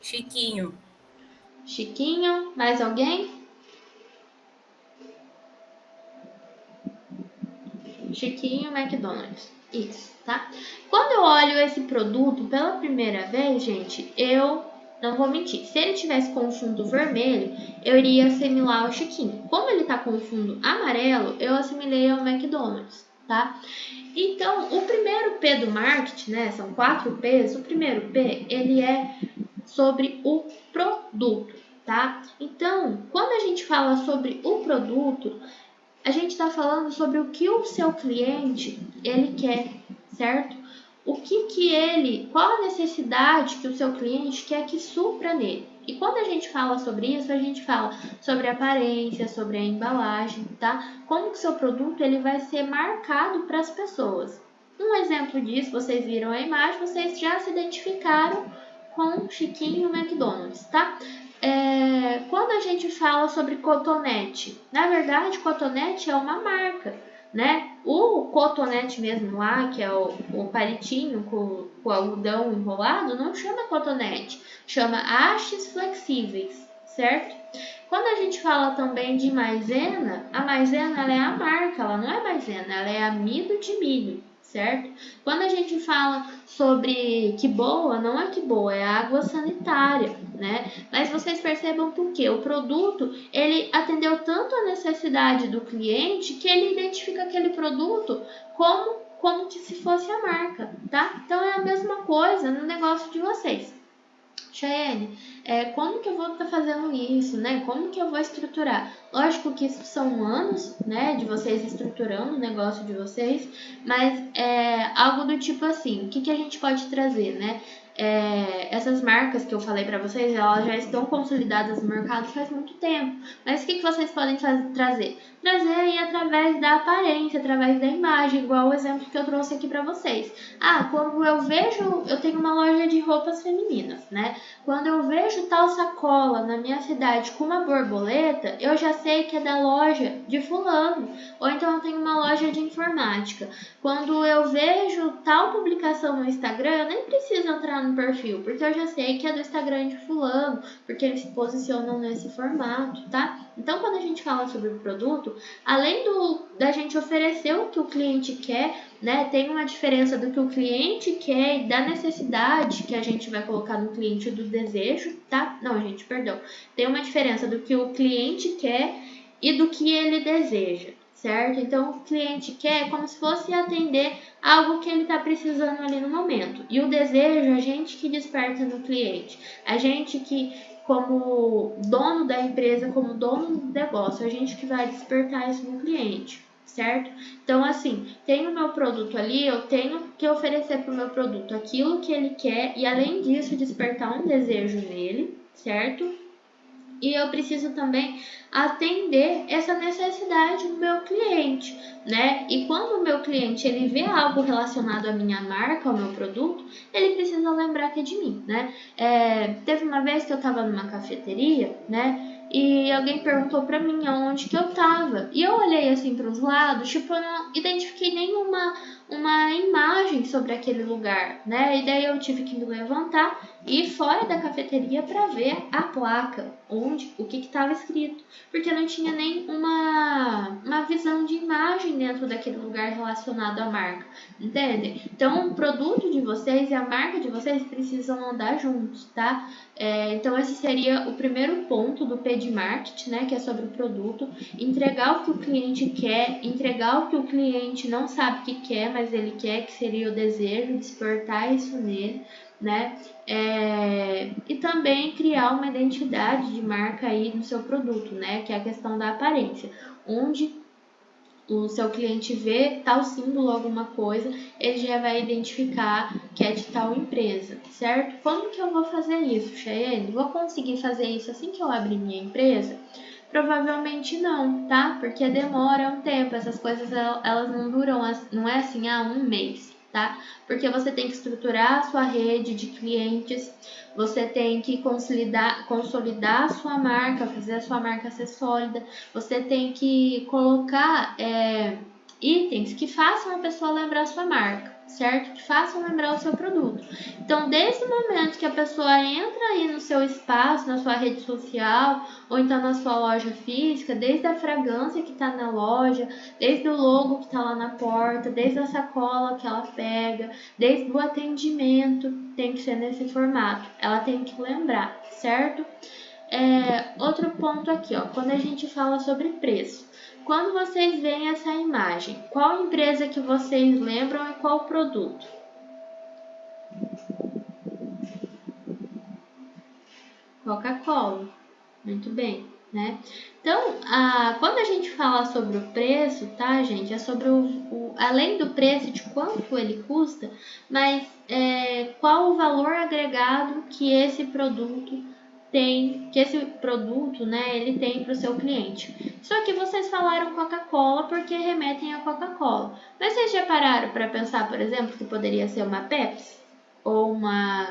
Chiquinho. Chiquinho, mais alguém? Chiquinho McDonald's. Isso, tá? Quando eu olho esse produto pela primeira vez, gente, eu não vou mentir. Se ele tivesse com fundo vermelho, eu iria assimilar ao Chiquinho. Como ele tá com fundo amarelo, eu assimilei ao McDonald's, tá? Então, o primeiro P do marketing, né? São 4 P's. O primeiro P, ele é sobre o produto, tá? Então, quando a gente fala sobre o produto, a gente está falando sobre o que o seu cliente ele quer, certo? Qual a necessidade que o seu cliente quer que supra nele? E quando a gente fala sobre isso, a gente fala sobre a aparência, sobre a embalagem, tá? Como que o seu produto ele vai ser marcado para as pessoas. Um exemplo disso, vocês viram a imagem, vocês já se identificaram com Chiquinho McDonald's, tá? Quando a gente fala sobre cotonete, na verdade, cotonete é uma marca, né? O cotonete mesmo lá, que é o palitinho com o algodão enrolado, não chama cotonete, chama hastes flexíveis, certo? Quando a gente fala também de maisena, a maisena ela é a marca, ela não é maisena, ela é amido de milho, certo? Quando a gente fala sobre que boa, não é que boa, é água sanitária, né? Mas vocês percebam por quê? O produto, ele atendeu tanto a necessidade do cliente que ele identifica aquele produto como que se fosse a marca, tá? Então é a mesma coisa no negócio de vocês. Cheyenne, como que eu vou estar fazendo isso, né? Como que eu vou estruturar? Lógico que isso são anos, né, de vocês estruturando o negócio de vocês, mas é algo do tipo assim, o que a gente pode trazer, né? Essas marcas que eu falei para vocês, elas já estão consolidadas no mercado faz muito tempo, mas o que vocês podem trazer? Trazer aí através da aparência, através da imagem, igual o exemplo que eu trouxe aqui para vocês. Quando eu tenho uma loja de roupas femininas, né? Quando eu vejo tal sacola na minha cidade com uma borboleta, eu já sei que é da loja de fulano. Ou então eu tenho uma loja de informática. Quando eu vejo tal publicação no Instagram, eu nem preciso entrar no perfil, porque eu já sei que é do Instagram de fulano, porque eles se posicionam nesse formato, tá? Então, quando a gente fala sobre o produto, além da gente oferecer o que o cliente quer, né, tem uma diferença do que o cliente quer e da necessidade que a gente vai colocar no cliente do desejo, tá? Não, gente, perdão. Tem uma diferença do que o cliente quer e do que ele deseja, certo? Então, o cliente quer como se fosse atender algo que ele está precisando ali no momento. E o desejo, a gente que desperta no cliente. A gente que, como dono da empresa, como dono do negócio, a gente que vai despertar isso no cliente, certo? Então, assim, tem o meu produto ali, eu tenho que oferecer para o meu produto aquilo que ele quer e, além disso, despertar um desejo nele, certo? E eu preciso também atender essa necessidade do meu cliente, né? E quando o meu cliente ele vê algo relacionado à minha marca, ao meu produto, ele precisa lembrar que é de mim, né? Teve uma vez que eu estava numa cafeteria, né? e alguém perguntou pra mim aonde que eu tava. E eu olhei assim para os lados, tipo, eu não identifiquei nenhuma uma imagem sobre aquele lugar, né? E daí eu tive que me levantar e ir fora da cafeteria para ver a placa, onde o que estava escrito, porque não tinha nem uma visão de imagem dentro daquele lugar relacionado à marca, entendem? Então, o produto de vocês e a marca de vocês precisam andar juntos, tá? Então, esse seria o primeiro ponto do P de marketing, né? Que é sobre o produto, entregar o que o cliente quer, entregar o que o cliente não sabe que quer, mas ele quer, que seria o desejo, despertar isso nele, né? E também criar uma identidade de marca aí no seu produto, né? Que é a questão da aparência, onde o seu cliente vê tal símbolo, alguma coisa, ele já vai identificar que é de tal empresa, certo? Como que eu vou fazer isso, Cheyenne? Vou conseguir fazer isso assim que eu abrir minha empresa? Provavelmente não, tá? Porque demora um tempo, essas coisas elas não duram, não é assim, um mês, tá? Porque você tem que estruturar a sua rede de clientes, você tem que consolidar a sua marca, fazer a sua marca ser sólida, você tem que colocar itens que façam a pessoa lembrar a sua marca, certo? Que façam lembrar o seu produto. Então, desde o momento que a pessoa entra aí no seu espaço, na sua rede social, ou então na sua loja física, desde a fragrância que está na loja, desde o logo que está lá na porta, desde a sacola que ela pega, desde o atendimento, tem que ser nesse formato. Ela tem que lembrar, certo? Outro ponto aqui, ó, quando a gente fala sobre preço. Quando vocês veem essa imagem, qual empresa que vocês lembram e qual produto? Coca-Cola. Muito bem, né? Então, quando a gente fala sobre o preço, tá, gente? É sobre além do preço, de quanto ele custa, mas qual o valor agregado que esse produto tem, né, ele tem para o seu cliente. Só que vocês falaram Coca-Cola porque remetem a Coca-Cola. Mas vocês já pararam para pensar, por exemplo, que poderia ser uma Pepsi? Ou uma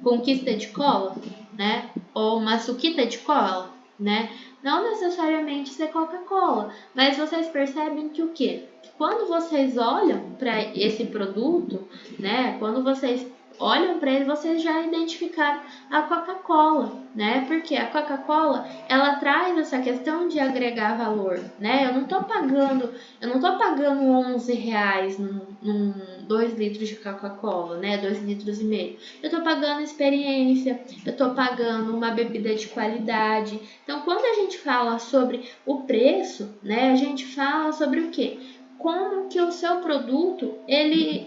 Conquista de Cola, né? Ou uma Suquita de Cola, né? Não necessariamente ser Coca-Cola, mas vocês percebem que o quê? Quando vocês olham para esse produto, né? Quando vocês olham para ele, vocês já identificaram a Coca-Cola, né? Porque a Coca-Cola, ela traz essa questão de agregar valor, né? Eu não tô pagando 11 reais num 2 litros de Coca-Cola, né? 2 litros e meio. Eu tô pagando experiência, eu tô pagando uma bebida de qualidade. Então, quando a gente fala sobre o preço, né? A gente fala sobre o quê? Como que o seu produto,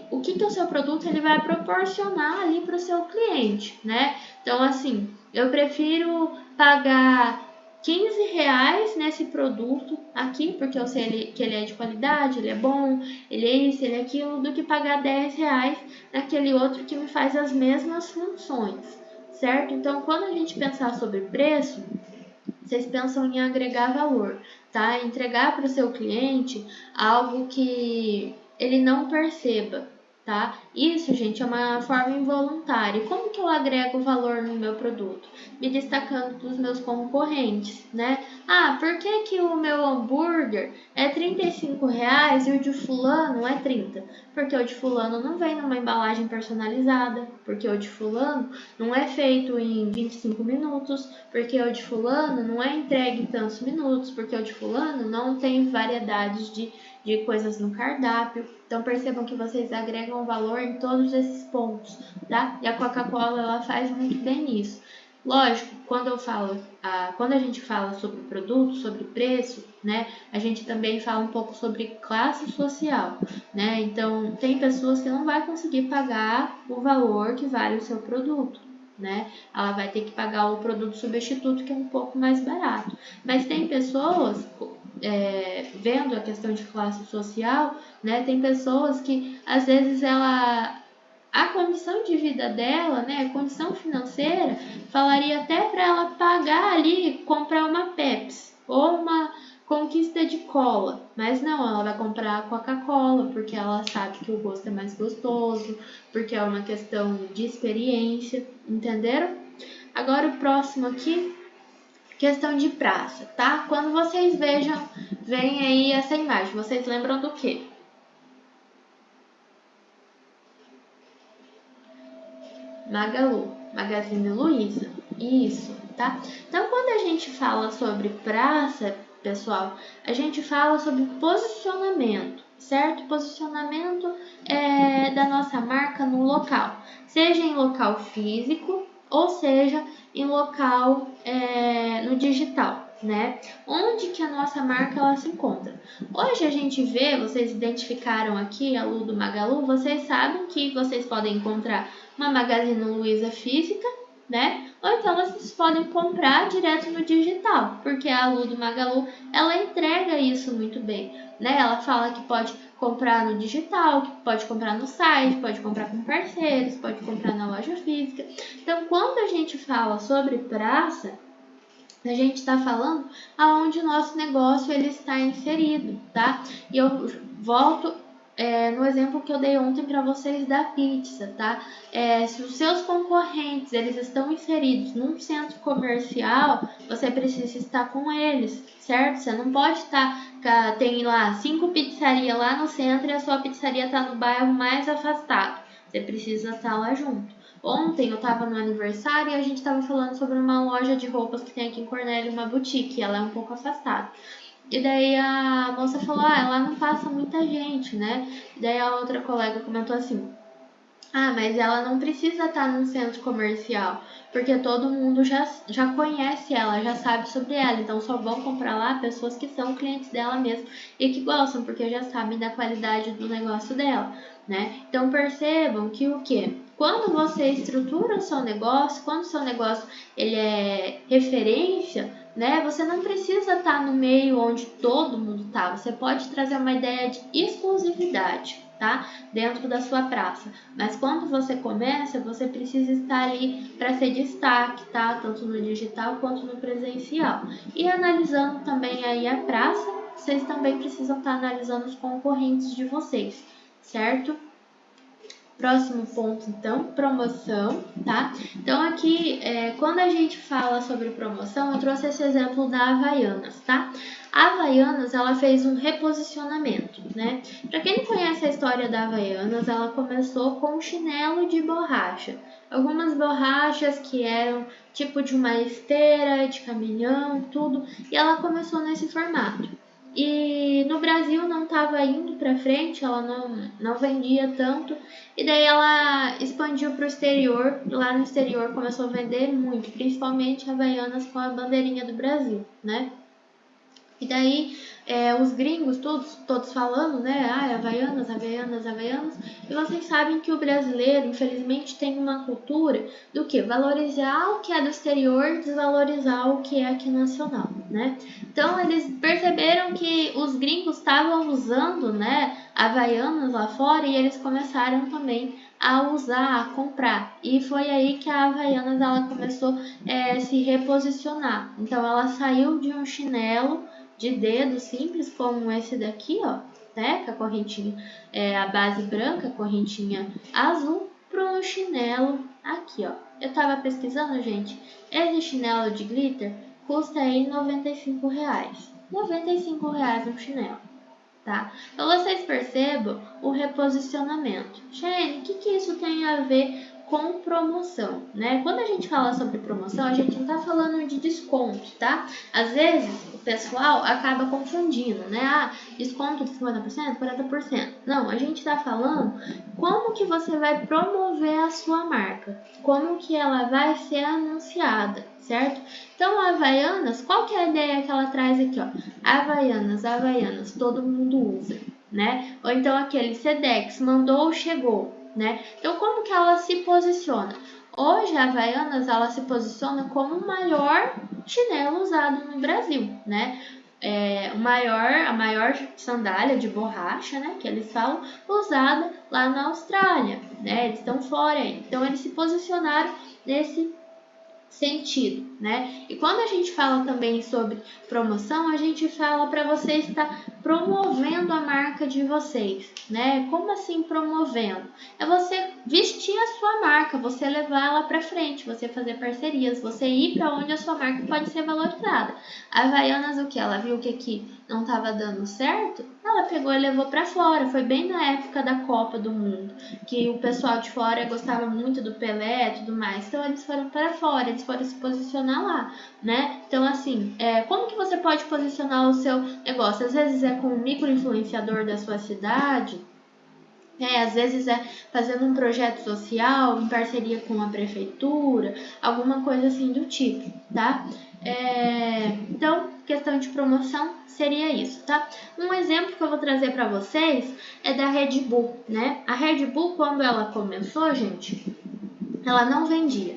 o que o seu produto ele vai proporcionar ali para o seu cliente, né? Então, assim, eu prefiro pagar 15 reais nesse produto aqui, porque eu sei que ele é de qualidade, ele é bom, ele é isso, ele é aquilo, do que pagar 10 reais naquele outro que me faz as mesmas funções, certo? Então, quando a gente pensar sobre preço, vocês pensam em agregar valor, tá? Entregar para o seu cliente algo que ele não perceba, tá? Isso, gente, é uma forma involuntária. E como que eu agrego valor no meu produto? Me destacando dos meus concorrentes, né? Por que o meu hambúrguer é R$ 35 e o de fulano é 30? Porque o de fulano não vem numa embalagem personalizada, porque o de fulano não é feito em 25 minutos, porque o de fulano não é entregue em tantos minutos, porque o de fulano não tem variedades de coisas no cardápio. Então percebam que vocês agregam valor em todos esses pontos, tá? E a Coca-Cola ela faz muito bem isso. Lógico, quando a gente fala sobre produto, sobre preço, né, a gente também fala um pouco sobre classe social, né? Então, tem pessoas que não vai conseguir pagar o valor que vale o seu produto, né? Ela vai ter que pagar o produto substituto que é um pouco mais barato. Mas tem pessoas, vendo a questão de classe social, né? Tem pessoas que às vezes a condição de vida dela, né, a condição financeira, falaria até para ela pagar ali, comprar uma Pepsi ou uma Conquista de Cola, mas não, ela vai comprar a Coca-Cola porque ela sabe que o gosto é mais gostoso, porque é uma questão de experiência, entenderam? Agora o próximo aqui questão de praça, tá? Quando vocês veem aí essa imagem, vocês lembram do quê? Magalu, Magazine Luiza, isso, tá? Então, quando a gente fala sobre praça, pessoal, a gente fala sobre posicionamento, certo? Posicionamento da nossa marca no local, seja em local físico ou seja em local no digital, né? Onde que a nossa marca ela se encontra. Hoje a gente vê, vocês identificaram aqui a Lu do Magalu, vocês sabem que vocês podem encontrar uma Magazine Luiza física, né? Ou então vocês podem comprar direto no digital, porque a Lu do Magalu, ela entrega isso muito bem, né? Ela fala que pode comprar no digital, que pode comprar no site, pode comprar com parceiros, pode comprar na loja física. Então, quando a gente fala sobre praça, a gente está falando aonde o nosso negócio ele está inserido, tá? E eu volto no exemplo que eu dei ontem para vocês da pizza, tá? Se os seus concorrentes eles estão inseridos num centro comercial, você precisa estar com eles, certo? Você não pode estar, tem lá 5 pizzarias lá no centro e a sua pizzaria está no bairro mais afastado. Você precisa estar lá junto. Ontem eu estava no aniversário e a gente estava falando sobre uma loja de roupas que tem aqui em Cornélio, uma boutique, ela é um pouco afastada. E daí a moça falou, lá não passa muita gente, né? E daí a outra colega comentou assim, mas ela não precisa estar num centro comercial, porque todo mundo já conhece ela, já sabe sobre ela, então só vão comprar lá pessoas que são clientes dela mesmo e que gostam, porque já sabem da qualidade do negócio dela, né? Então percebam que o quê? Quando você estrutura o seu negócio, quando o seu negócio ele é referência, né? Você não precisa estar no meio onde todo mundo está, você pode trazer uma ideia de exclusividade, tá? Dentro da sua praça. Mas quando você começa, você precisa estar ali para ser destaque, tá? Tanto no digital quanto no presencial. E analisando também aí a praça, vocês também precisam estar analisando os concorrentes de vocês, certo? Próximo ponto, então, promoção, tá? Então, aqui, quando a gente fala sobre promoção, eu trouxe esse exemplo da Havaianas, tá? A Havaianas, ela fez um reposicionamento, né? Para quem não conhece a história da Havaianas, ela começou com um chinelo de borracha. Algumas borrachas que eram tipo de uma esteira, de caminhão, tudo. E ela começou nesse formato. E no Brasil não estava indo para frente, ela não vendia tanto. E daí ela expandiu para o exterior. Lá no exterior começou a vender muito, principalmente Havaianas com a bandeirinha do Brasil, né? E daí os gringos todos falando, né? Havaianas, Havaianas, Havaianas. E vocês sabem que o brasileiro, infelizmente, tem uma cultura do que? Valorizar o que é do exterior e desvalorizar o que é aqui nacional, né? Então, eles perceberam que os gringos estavam usando, né, Havaianas lá fora e eles começaram também a usar, a comprar. E foi aí que a Havaianas ela começou a se reposicionar. Então, ela saiu de um chinelo de dedo simples como esse daqui, ó, né, com a correntinha, a base branca, a correntinha azul, para um chinelo aqui, ó. Eu tava pesquisando, gente, esse chinelo de glitter custa aí R$95. R$95 um chinelo, tá? Então vocês percebam o reposicionamento. Shane, o que isso tem a ver com promoção, né? Quando a gente fala sobre promoção, a gente não tá falando de desconto, tá? Às vezes o pessoal acaba confundindo, né? Desconto de 50%, 40%. Não, a gente tá falando como que você vai promover a sua marca, como que ela vai ser anunciada, certo? Então, a Havaianas, qual que é a ideia que ela traz aqui, ó? Havaianas, todo mundo usa, né? Ou então aquele Sedex, mandou, chegou, né? Então, como que ela se posiciona? Hoje, a Havaianas, ela se posiciona como o maior chinelo usado no Brasil, né? A maior sandália de borracha, né? Que eles falam, usada lá na Austrália, né? Eles estão fora aí. Então, eles se posicionaram nesse sentido, né? E quando a gente fala também sobre promoção, a gente fala para você estar promovendo a marca de vocês, né? Como assim promovendo? É você vestir a sua marca, você levar ela para frente, você fazer parcerias, você ir para onde a sua marca pode ser valorizada. A Havaianas, o que? Ela viu que aqui não estava dando certo, ela pegou e levou para fora. Foi bem na época da Copa do Mundo, que o pessoal de fora gostava muito do Pelé e tudo mais. Então eles foram para fora, eles foram se posicionar lá, né? Então assim, como que você pode posicionar o seu negócio? Às vezes é com um micro-influenciador da sua cidade, às vezes é fazendo um projeto social em parceria com a prefeitura, alguma coisa assim do tipo, tá? Então, questão de promoção seria isso, tá? Um exemplo que eu vou trazer para vocês é da Red Bull, né? A Red Bull, quando ela começou, gente, ela não vendia.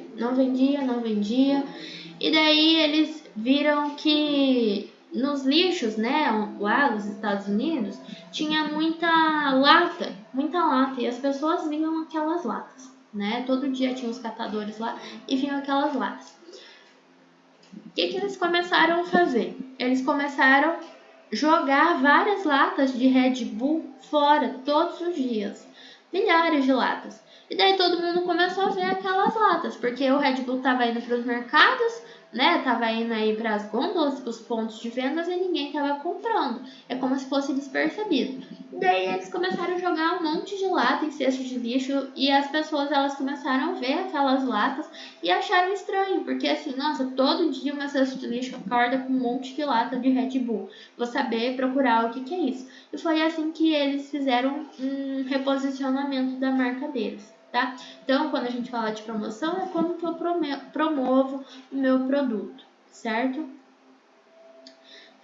E daí eles viram que nos lixos, né, lá nos Estados Unidos, tinha muita lata, e as pessoas viam aquelas latas, né? Todo dia tinha os catadores lá e vinham aquelas latas. O que eles começaram a fazer? Eles começaram a jogar várias latas de Red Bull fora todos os dias, milhares de latas. E daí todo mundo começou a ver aquelas latas, porque o Red Bull estava indo para os mercados, né? Tava indo aí para as gôndolas, para os pontos de vendas e ninguém estava comprando. É como se fosse despercebido. Daí eles começaram a jogar um monte de lata em cestos de lixo e as pessoas elas começaram a ver aquelas latas e acharam estranho, porque assim, nossa, todo dia uma cesta de lixo acorda com um monte de lata de Red Bull. Vou saber procurar o que é isso. E foi assim que eles fizeram um reposicionamento da marca deles. Tá? Então, quando a gente fala de promoção, é como que eu promovo o meu produto, certo?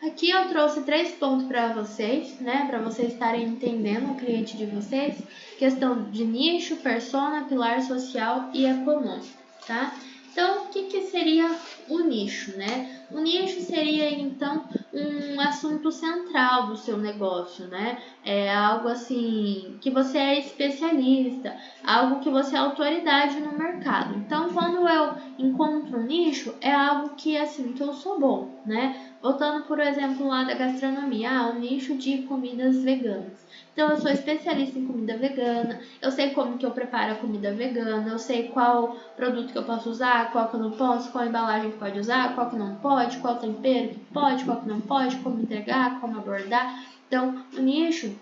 Aqui eu trouxe 3 pontos para vocês, né? Para vocês estarem entendendo o cliente de vocês. Questão de nicho, persona, pilar social e econômico, tá? Então, o que seria o nicho, né? O nicho seria, então, um assunto central do seu negócio, né? É algo assim que você é especialista, algo que você é autoridade no mercado. Então, quando eu encontro um nicho, é algo que, assim, que eu sou bom, né? Voltando, por exemplo, lá da gastronomia, o nicho de comidas veganas. Então, eu sou especialista em comida vegana, eu sei como que eu preparo a comida vegana, eu sei qual produto que eu posso usar, qual que eu não posso, qual embalagem que pode usar, qual que não pode, qual tempero que pode, qual que não pode, como entregar, como abordar. Então, o nicho,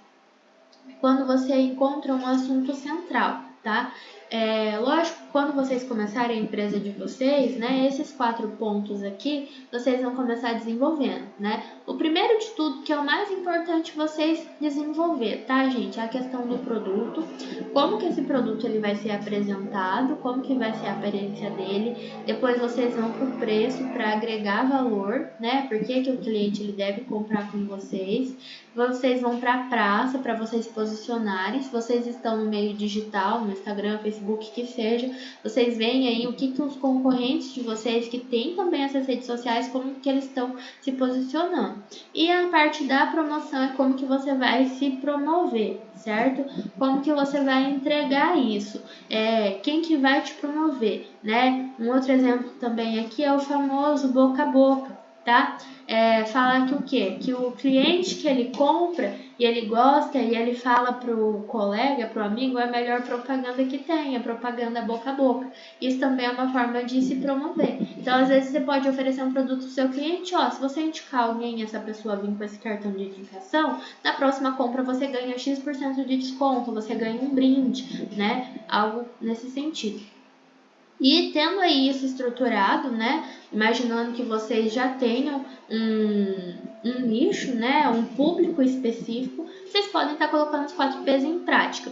quando você encontra um assunto central, tá? Lógico, quando vocês começarem a empresa de vocês, né, esses 4 pontos aqui, vocês vão começar desenvolvendo, né? O primeiro de tudo, que é o mais importante vocês desenvolver, tá, gente? É a questão do produto, como que esse produto ele vai ser apresentado, como que vai ser a aparência dele, depois vocês vão pro preço para agregar valor, né? Por que o cliente ele deve comprar com vocês. Vocês vão para a praça para vocês posicionarem. Se vocês estão no meio digital, no Instagram, Facebook, que seja, vocês veem aí o que os concorrentes de vocês que têm também essas redes sociais, como que eles estão se posicionando. E a parte da promoção é como que você vai se promover, certo? Como que você vai entregar isso? Quem que vai te promover, né? Um outro exemplo também aqui é o famoso boca a boca. Tá? Falar que o quê? Que o cliente que ele compra e ele gosta e ele fala pro colega, pro amigo, é a melhor propaganda que tem, a propaganda boca a boca. Isso também é uma forma de se promover. Então, às vezes, você pode oferecer um produto pro seu cliente, se você indicar alguém e essa pessoa vir com esse cartão de indicação, na próxima compra você ganha X% de desconto, você ganha um brinde, né? Algo nesse sentido. E tendo aí isso estruturado, né? Imaginando que vocês já tenham um nicho, né? Um público específico, vocês podem estar colocando os 4 P's em prática.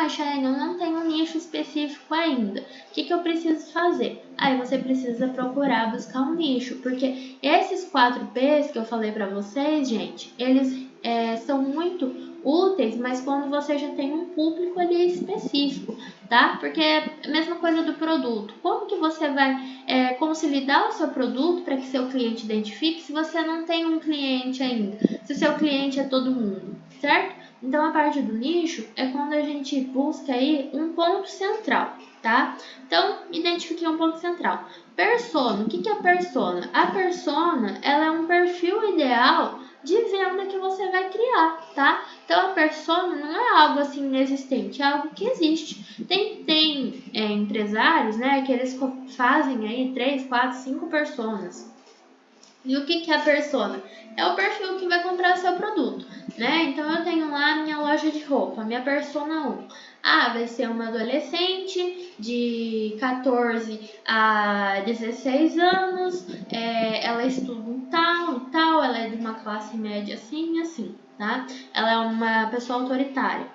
Chayane, eu não tenho um nicho específico ainda. O que eu preciso fazer? Aí você precisa procurar buscar um nicho, porque esses 4 P's que eu falei para vocês, gente, eles são muito úteis, mas quando você já tem um público ali específico, tá? Porque é a mesma coisa do produto. Como que você vai consolidar o seu produto para que seu cliente identifique se você não tem um cliente ainda? Se o seu cliente é todo mundo, certo? Então, a parte do nicho é quando a gente busca aí um ponto central, tá? Então, identifiquei um ponto central. Persona. O que é persona? A persona, ela é um perfil ideal de venda que você vai criar, tá? Então a persona não é algo assim inexistente, é algo que existe. Tem empresários, né, que eles fazem aí 3, 4, 5 personas. E o que é a persona? É o perfil que vai comprar seu produto, né? Então eu tenho lá a minha loja de roupa, minha persona 1. Vai ser uma adolescente de 14 a 16 anos, ela estuda em tal e tal, ela é de uma classe média assim e assim, tá? Ela é uma pessoa autoritária.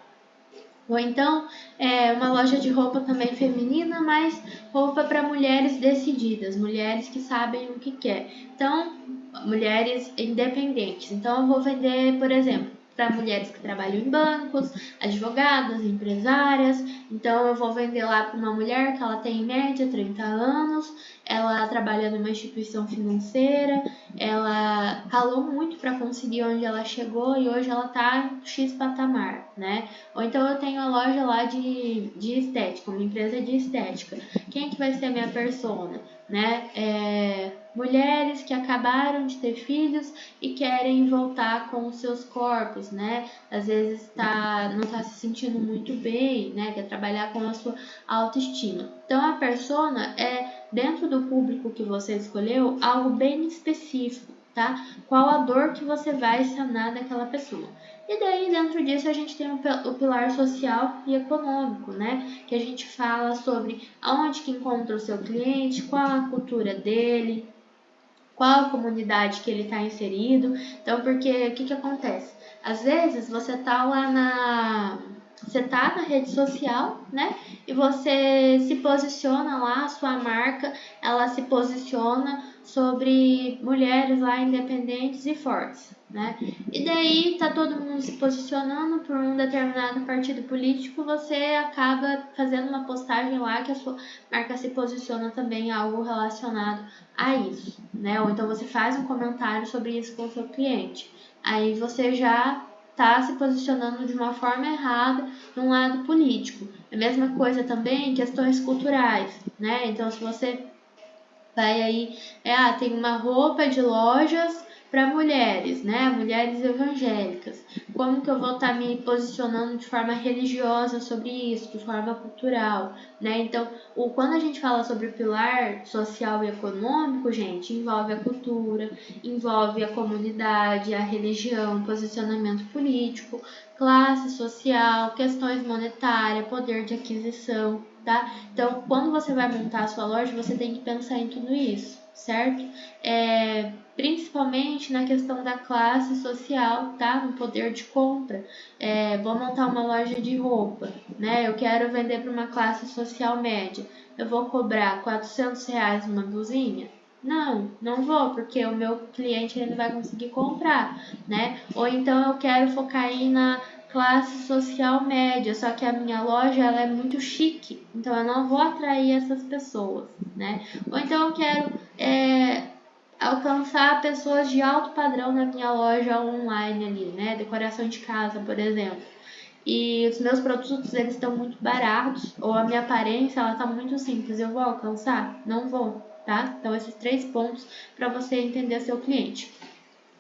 Ou então, uma loja de roupa também feminina, mas roupa para mulheres decididas, mulheres que sabem o que quer. Então, mulheres independentes. Então, eu vou vender, por exemplo, para mulheres que trabalham em bancos, advogadas, empresárias. Então, eu vou vender lá para uma mulher que ela tem em média 30 anos, ela trabalha numa instituição financeira, ela ralou muito para conseguir onde ela chegou e hoje ela está em X patamar, né? Ou então eu tenho a loja lá de estética, uma empresa de estética. Quem que vai ser a minha persona? Né? Mulheres que acabaram de ter filhos e querem voltar com os seus corpos, né? Às vezes não está se sentindo muito bem, né? Quer trabalhar com a sua autoestima. Então a persona é, dentro do público que você escolheu, algo bem específico, tá? Qual a dor que você vai sanar daquela pessoa. E daí, dentro disso, a gente tem o pilar social e econômico, né? Que a gente fala sobre aonde que encontra o seu cliente, qual a cultura dele, qual a comunidade que ele está inserido. Então, porque o que acontece? Às vezes, você tá lá você tá na rede social, né? E você se posiciona lá, a sua marca, ela se posiciona sobre mulheres lá independentes e fortes, né? E daí tá todo mundo se posicionando por um determinado partido político, você acaba fazendo uma postagem lá que a sua marca se posiciona também algo relacionado a isso, né? Ou então você faz um comentário sobre isso com o seu cliente. Aí você já está se posicionando de uma forma errada num lado político. A mesma coisa também em questões culturais, né? Então, se você vai aí, tem uma roupa de lojas para mulheres, né? Mulheres evangélicas. Como que eu vou estar me posicionando de forma religiosa sobre isso, de forma cultural, né? Então, quando a gente fala sobre o pilar social e econômico, gente, envolve a cultura, envolve a comunidade, a religião, posicionamento político, classe social, questões monetárias, poder de aquisição, tá? Então, quando você vai montar a sua loja, você tem que pensar em tudo isso, certo? Principalmente na questão da classe social, tá? No poder de compra. Vou montar uma loja de roupa, né? Eu quero vender para uma classe social média. Eu vou cobrar R$400 uma blusinha? Não vou, porque o meu cliente ele não vai conseguir comprar, né? Ou então eu quero focar aí na classe social média, só que a minha loja ela é muito chique, então eu não vou atrair essas pessoas, né? Ou então eu quero alcançar pessoas de alto padrão na minha loja online ali, né? Decoração de casa, por exemplo. E os meus produtos eles estão muito baratos, ou a minha aparência ela está muito simples, eu vou alcançar? Não vou, tá? Então esses 3 pontos para você entender seu cliente.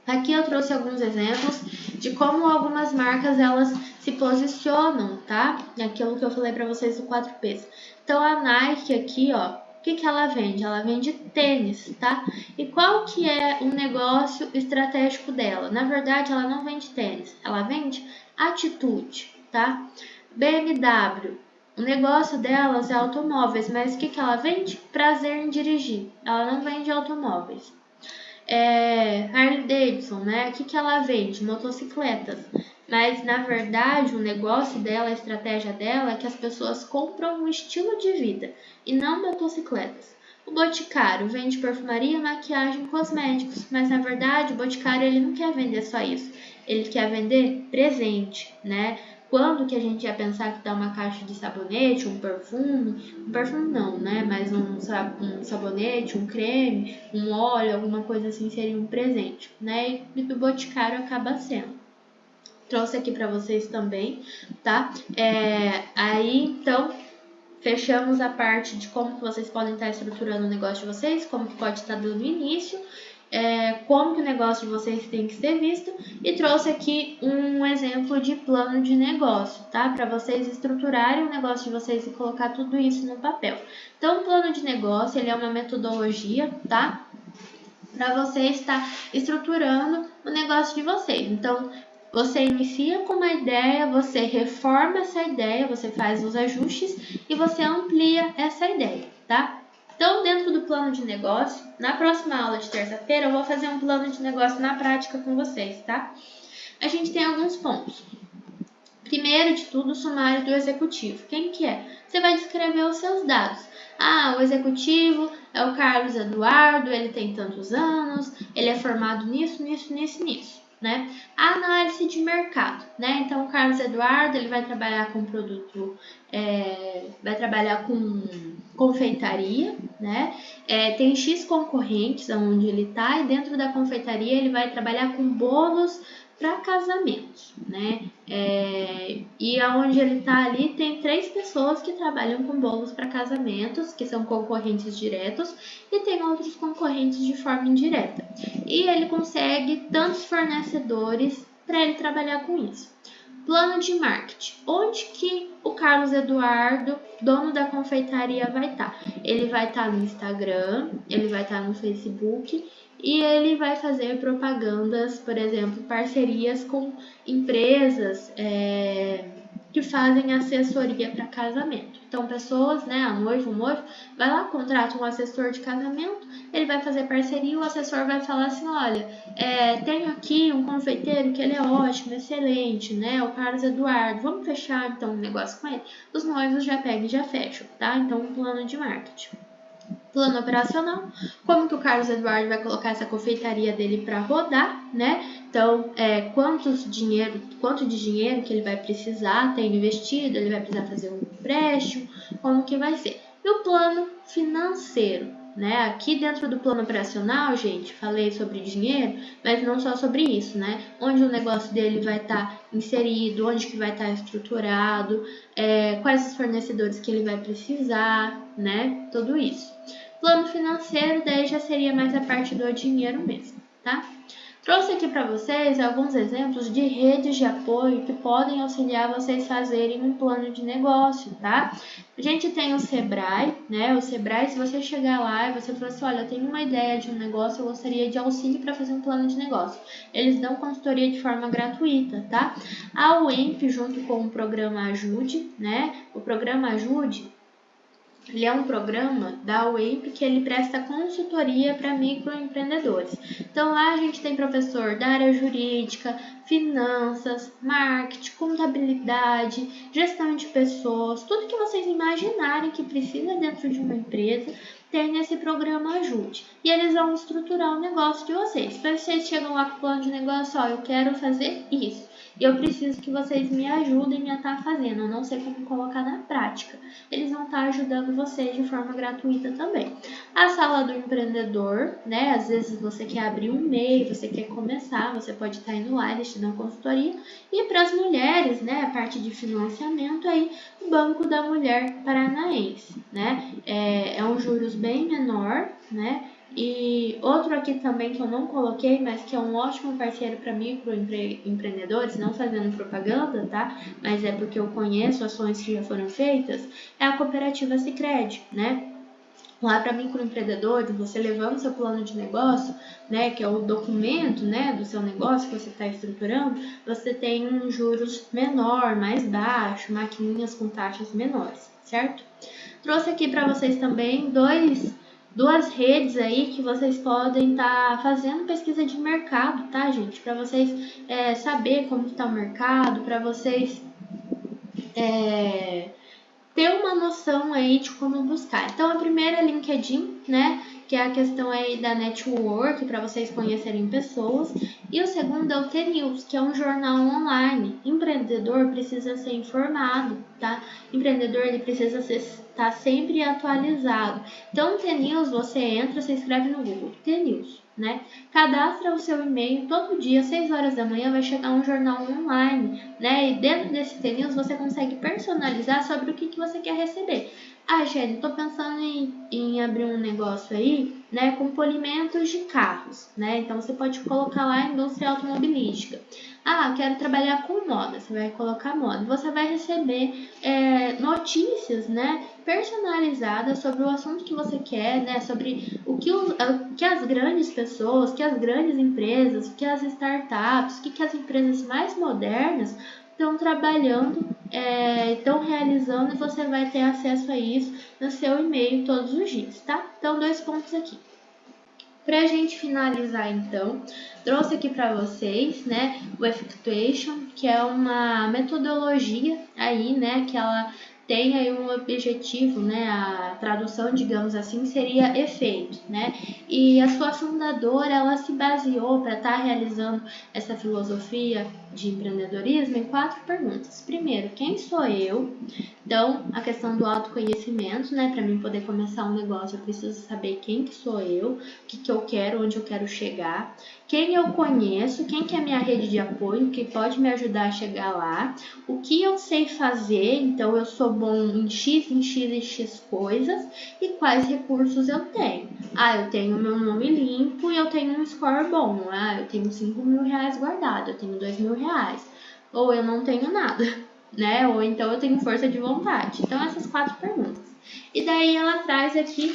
Aqui eu trouxe alguns exemplos de como algumas marcas elas se posicionam, tá? Aquilo que eu falei para vocês do 4Ps. Então a Nike aqui, ó, o que ela vende? Ela vende tênis, tá? E qual que é o negócio estratégico dela? Na verdade, ela não vende tênis, ela vende atitude, tá? BMW, o negócio delas é automóveis, mas o que ela vende? Prazer em dirigir. Ela não vende automóveis. Harley Davidson, né? O que ela vende? Motocicletas. Mas na verdade o negócio dela, a estratégia dela é que as pessoas compram um estilo de vida e não motocicletas. O Boticário vende perfumaria, maquiagem, cosméticos, mas na verdade o Boticário ele não quer vender só isso. Ele quer vender presente, né? Quando que a gente ia pensar que dá uma caixa de sabonete, um perfume não, né? Mas um sabonete, um creme, um óleo, alguma coisa assim seria um presente, né? E do Boticário acaba sendo. Trouxe aqui para vocês também, tá? Aí, então, fechamos a parte de como que vocês podem estar estruturando o negócio de vocês, como que pode estar dando início. como que o negócio de vocês tem que ser visto e trouxe aqui um exemplo de plano de negócio, tá? Para vocês estruturarem o negócio de vocês e colocar tudo isso no papel. Então, o plano de negócio, ele é uma metodologia, tá? Para você estar estruturando o negócio de vocês. Então, você inicia com uma ideia, você reforma essa ideia, você faz os ajustes e você amplia essa ideia, tá? Então, dentro do plano de negócio, na próxima aula de terça-feira, eu vou fazer um plano de negócio na prática com vocês, tá? A gente tem alguns pontos. Primeiro de tudo, o sumário do executivo. Quem que é? Você vai descrever os seus dados. O executivo é o Carlos Eduardo, ele tem tantos anos, ele é formado nisso, né? A análise de mercado, né? Então, o Carlos Eduardo, ele vai trabalhar com produto, vai trabalhar com confeitaria, né? Tem X concorrentes onde ele está e dentro da confeitaria ele vai trabalhar com bolos para casamentos, né? E aonde ele está ali tem 3 pessoas que trabalham com bolos para casamentos, que são concorrentes diretos, e tem outros concorrentes de forma indireta. E ele consegue tantos fornecedores para ele trabalhar com isso. Plano de marketing. Onde que o Carlos Eduardo, dono da confeitaria, vai estar? Ele vai estar no Instagram, ele vai estar no Facebook e ele vai fazer propagandas, por exemplo, parcerias com empresas que fazem assessoria para casamento. Então, pessoas, né, o noivo, vai lá, contrata um assessor de casamento, ele vai fazer parceria e o assessor vai falar assim, olha, tenho aqui um confeiteiro que ele é ótimo, excelente, né, o Carlos Eduardo, vamos fechar então um negócio com ele? Os noivos já pegam e já fecham, tá? Então, um plano de marketing. Plano operacional, como que o Carlos Eduardo vai colocar essa confeitaria dele para rodar, né? Então, quanto de dinheiro que ele vai precisar ter investido, ele vai precisar fazer um empréstimo, como que vai ser? E o plano financeiro, né? Aqui dentro do plano operacional, gente, falei sobre dinheiro, mas não só sobre isso, né? Onde o negócio dele vai estar inserido, onde que vai estar estruturado, quais os fornecedores que ele vai precisar, né? Tudo isso. Plano financeiro, daí já seria mais a parte do dinheiro mesmo, tá? Trouxe aqui para vocês alguns exemplos de redes de apoio que podem auxiliar vocês fazerem um plano de negócio, tá? A gente tem o Sebrae, né? O Sebrae, se você chegar lá e você falar assim, olha, eu tenho uma ideia de um negócio, eu gostaria de auxílio para fazer um plano de negócio. Eles dão consultoria de forma gratuita, tá? A UEMP, junto com o programa Ajude, né? O programa Ajude, ele é um programa da UEMP que ele presta consultoria para microempreendedores. Então lá a gente tem professor da área jurídica, finanças, marketing, contabilidade, gestão de pessoas, tudo que vocês imaginarem que precisa dentro de uma empresa, tem nesse programa Ajude. E eles vão estruturar o negócio de vocês. Então vocês chegam lá com o plano de negócio, eu quero fazer isso. E eu preciso que vocês me ajudem a estar fazendo. Eu não sei como colocar na prática. Eles vão estar ajudando vocês de forma gratuita também. A sala do empreendedor, né? Às vezes você quer abrir um MEI, você quer começar, você pode estar indo lá, eles te dão consultoria. E para as mulheres, né? A parte de financiamento aí, o Banco da Mulher Paranaense, né? É um juros bem menor, né? E outro aqui também que eu não coloquei, mas que é um ótimo parceiro para microempreendedores, não fazendo propaganda, tá? Mas é porque eu conheço ações que já foram feitas, é a cooperativa Sicredi, né? Lá para microempreendedores, você levando seu plano de negócio, né, que é o documento, né, do seu negócio que você está estruturando, você tem um juros menor, mais baixo, maquininhas com taxas menores, certo? Trouxe aqui para vocês também duas redes aí que vocês podem estar fazendo pesquisa de mercado, tá, gente? Para vocês saber como está o mercado, para vocês ter uma noção aí de como buscar. Então, a primeira é LinkedIn, né? Que é a questão aí da network, para vocês conhecerem pessoas. E o segundo é o T-News, que é um jornal online. Empreendedor precisa ser informado, tá? Empreendedor, ele precisa estar sempre atualizado. Então, o T-News, você entra, você escreve no Google, T-News, né? Cadastra o seu e-mail, todo dia, às 6 horas da manhã, vai chegar um jornal online, né? E dentro desse T-News, você consegue personalizar sobre o que você quer receber. Ah, Shelly, tô pensando em abrir um negócio aí, né, com polimentos de carros, né? Então você pode colocar lá indústria automobilística. Ah, eu quero trabalhar com moda, você vai colocar moda. Você vai receber notícias, né, personalizadas sobre o assunto que você quer, né, sobre o que as grandes pessoas, que as grandes empresas, que as startups, que as empresas mais modernas estão trabalhando, estão realizando, e você vai ter acesso a isso no seu e-mail todos os dias, tá? Então, 2 pontos aqui. Para a gente finalizar, então, trouxe aqui para vocês, né, o Effectuation, que é uma metodologia aí, né, que ela tem aí um objetivo, né, a tradução, digamos assim, seria efeito, né, e a sua fundadora, ela se baseou para estar realizando essa filosofia de empreendedorismo em 4 perguntas. Primeiro, quem sou eu? Então, a questão do autoconhecimento, né? Para mim poder começar um negócio, eu preciso saber quem que sou eu, o que eu quero, onde eu quero chegar, quem eu conheço, quem que é a minha rede de apoio, que pode me ajudar a chegar lá, o que eu sei fazer, então eu sou bom em X, em X e X coisas, e quais recursos eu tenho. Ah, eu tenho meu nome limpo e eu tenho um score bom. Ah, eu tenho 5.000 reais guardado, eu tenho 2.000 reais. Ou eu não tenho nada, né? Ou então eu tenho força de vontade. Então, essas 4 perguntas. E daí ela traz aqui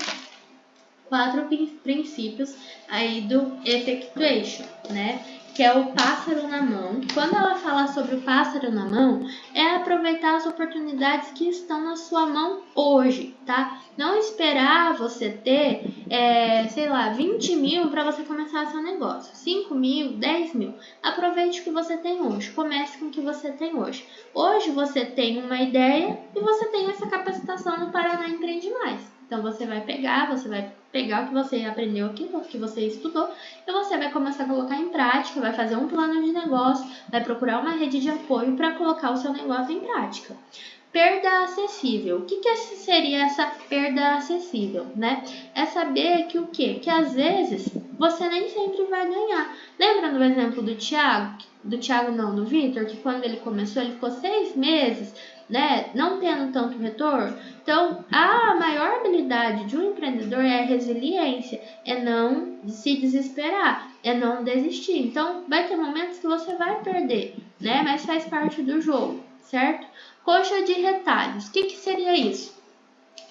4 princípios aí do effectuation, né? Que é o pássaro na mão. Quando ela fala sobre o pássaro na mão, é aproveitar as oportunidades que estão na sua mão hoje, tá? Não esperar você ter, sei lá, 20 mil para você começar seu negócio. 5 mil, 10 mil. Aproveite o que você tem hoje. Comece com o que você tem hoje. Hoje você tem uma ideia e você tem essa capacitação no Paraná Empreende Mais. Então você vai pegar o que você aprendeu aqui, o que você estudou, e você vai começar a colocar em prática, vai fazer um plano de negócio, vai procurar uma rede de apoio para colocar o seu negócio em prática. Perda acessível. O que seria essa perda acessível, né? É saber que o quê? Que às vezes você nem sempre vai ganhar. Lembra do exemplo do Thiago? Do Vitor, que quando ele começou, ele ficou 6 meses, né, não tendo tanto retorno. Então, a maior habilidade de um empreendedor é a resiliência, é não se desesperar, é não desistir. Então, vai ter momentos que você vai perder, né, mas faz parte do jogo, certo? Coxa de retalhos. O que seria isso?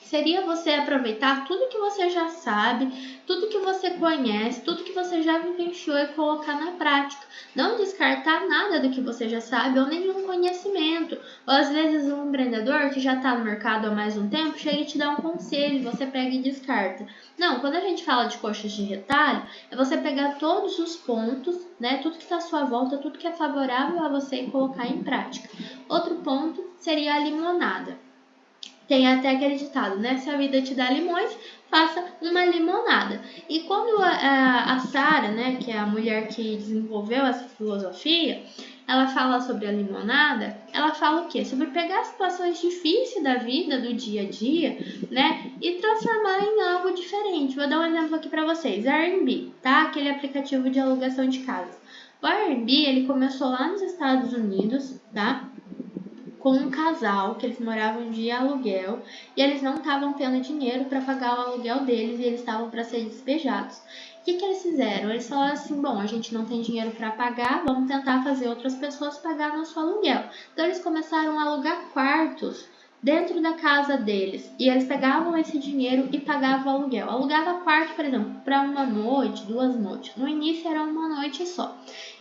Seria você aproveitar tudo que você já sabe, tudo que você conhece, tudo que você já vivenciou e colocar na prática. Não descartar nada do que você já sabe ou nenhum conhecimento. Ou às vezes um empreendedor que já está no mercado há mais um tempo chega e te dá um conselho, você pega e descarta. Não, quando a gente fala de coxas de retalho, é você pegar todos os pontos, né, tudo que está à sua volta, tudo que é favorável a você e colocar em prática. Outro ponto seria a limonada. Tem até aquele ditado, né? Se a vida te dá limões, faça uma limonada. E quando a Sara, né, que é a mulher que desenvolveu essa filosofia, ela fala sobre a limonada, ela fala o quê? Sobre pegar situações difíceis da vida, do dia a dia, né, e transformar em algo diferente. Vou dar um exemplo aqui para vocês. Airbnb, tá? Aquele aplicativo de alugação de casa. O Airbnb, ele começou lá nos Estados Unidos, tá? Com um casal que eles moravam de aluguel e eles não estavam tendo dinheiro para pagar o aluguel deles e eles estavam para ser despejados. O que eles fizeram? Eles falaram assim, bom, a gente não tem dinheiro para pagar, vamos tentar fazer outras pessoas pagar nosso aluguel. Então eles começaram a alugar quartos dentro da casa deles e eles pegavam esse dinheiro e pagavam o aluguel. Alugava quarto, por exemplo, para 1 noite, 2 noites. No início era 1 noite só.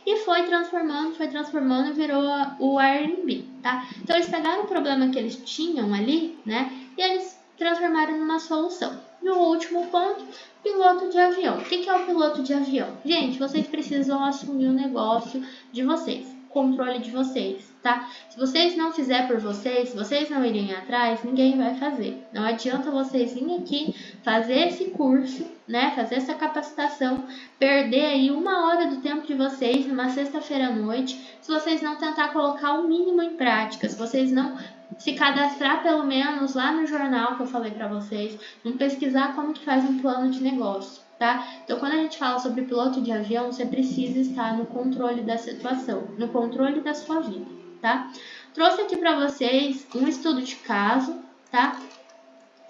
E foi transformando e virou o Airbnb, tá? Então eles pegaram o problema que eles tinham ali, né? E eles transformaram numa solução. E o último ponto, piloto de avião. O que é o piloto de avião? Gente, vocês precisam assumir o negócio de vocês, controle de vocês, tá? Se vocês não fizerem por vocês, se vocês não irem atrás, ninguém vai fazer. Não adianta vocês virem aqui, fazer esse curso, né? Fazer essa capacitação, perder aí 1 hora do tempo de vocês numa sexta-feira à noite, se vocês não tentar colocar o mínimo em prática, se vocês não se cadastrar pelo menos lá no jornal que eu falei para vocês, não pesquisar como que faz um plano de negócio, tá? Então, quando a gente fala sobre piloto de avião, você precisa estar no controle da situação, no controle da sua vida, tá? Trouxe aqui para vocês um estudo de caso, tá?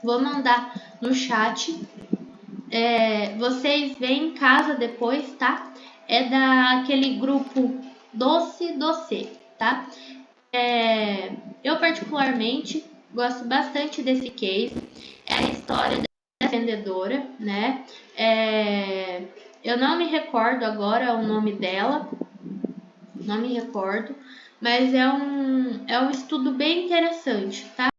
Vou mandar no chat. Vocês veem em casa depois, tá? É daquele grupo Doce, tá? Eu particularmente gosto bastante desse case. É a história da vendedora, né? Eu não me recordo agora o nome dela, não me recordo, mas é um estudo bem interessante, tá?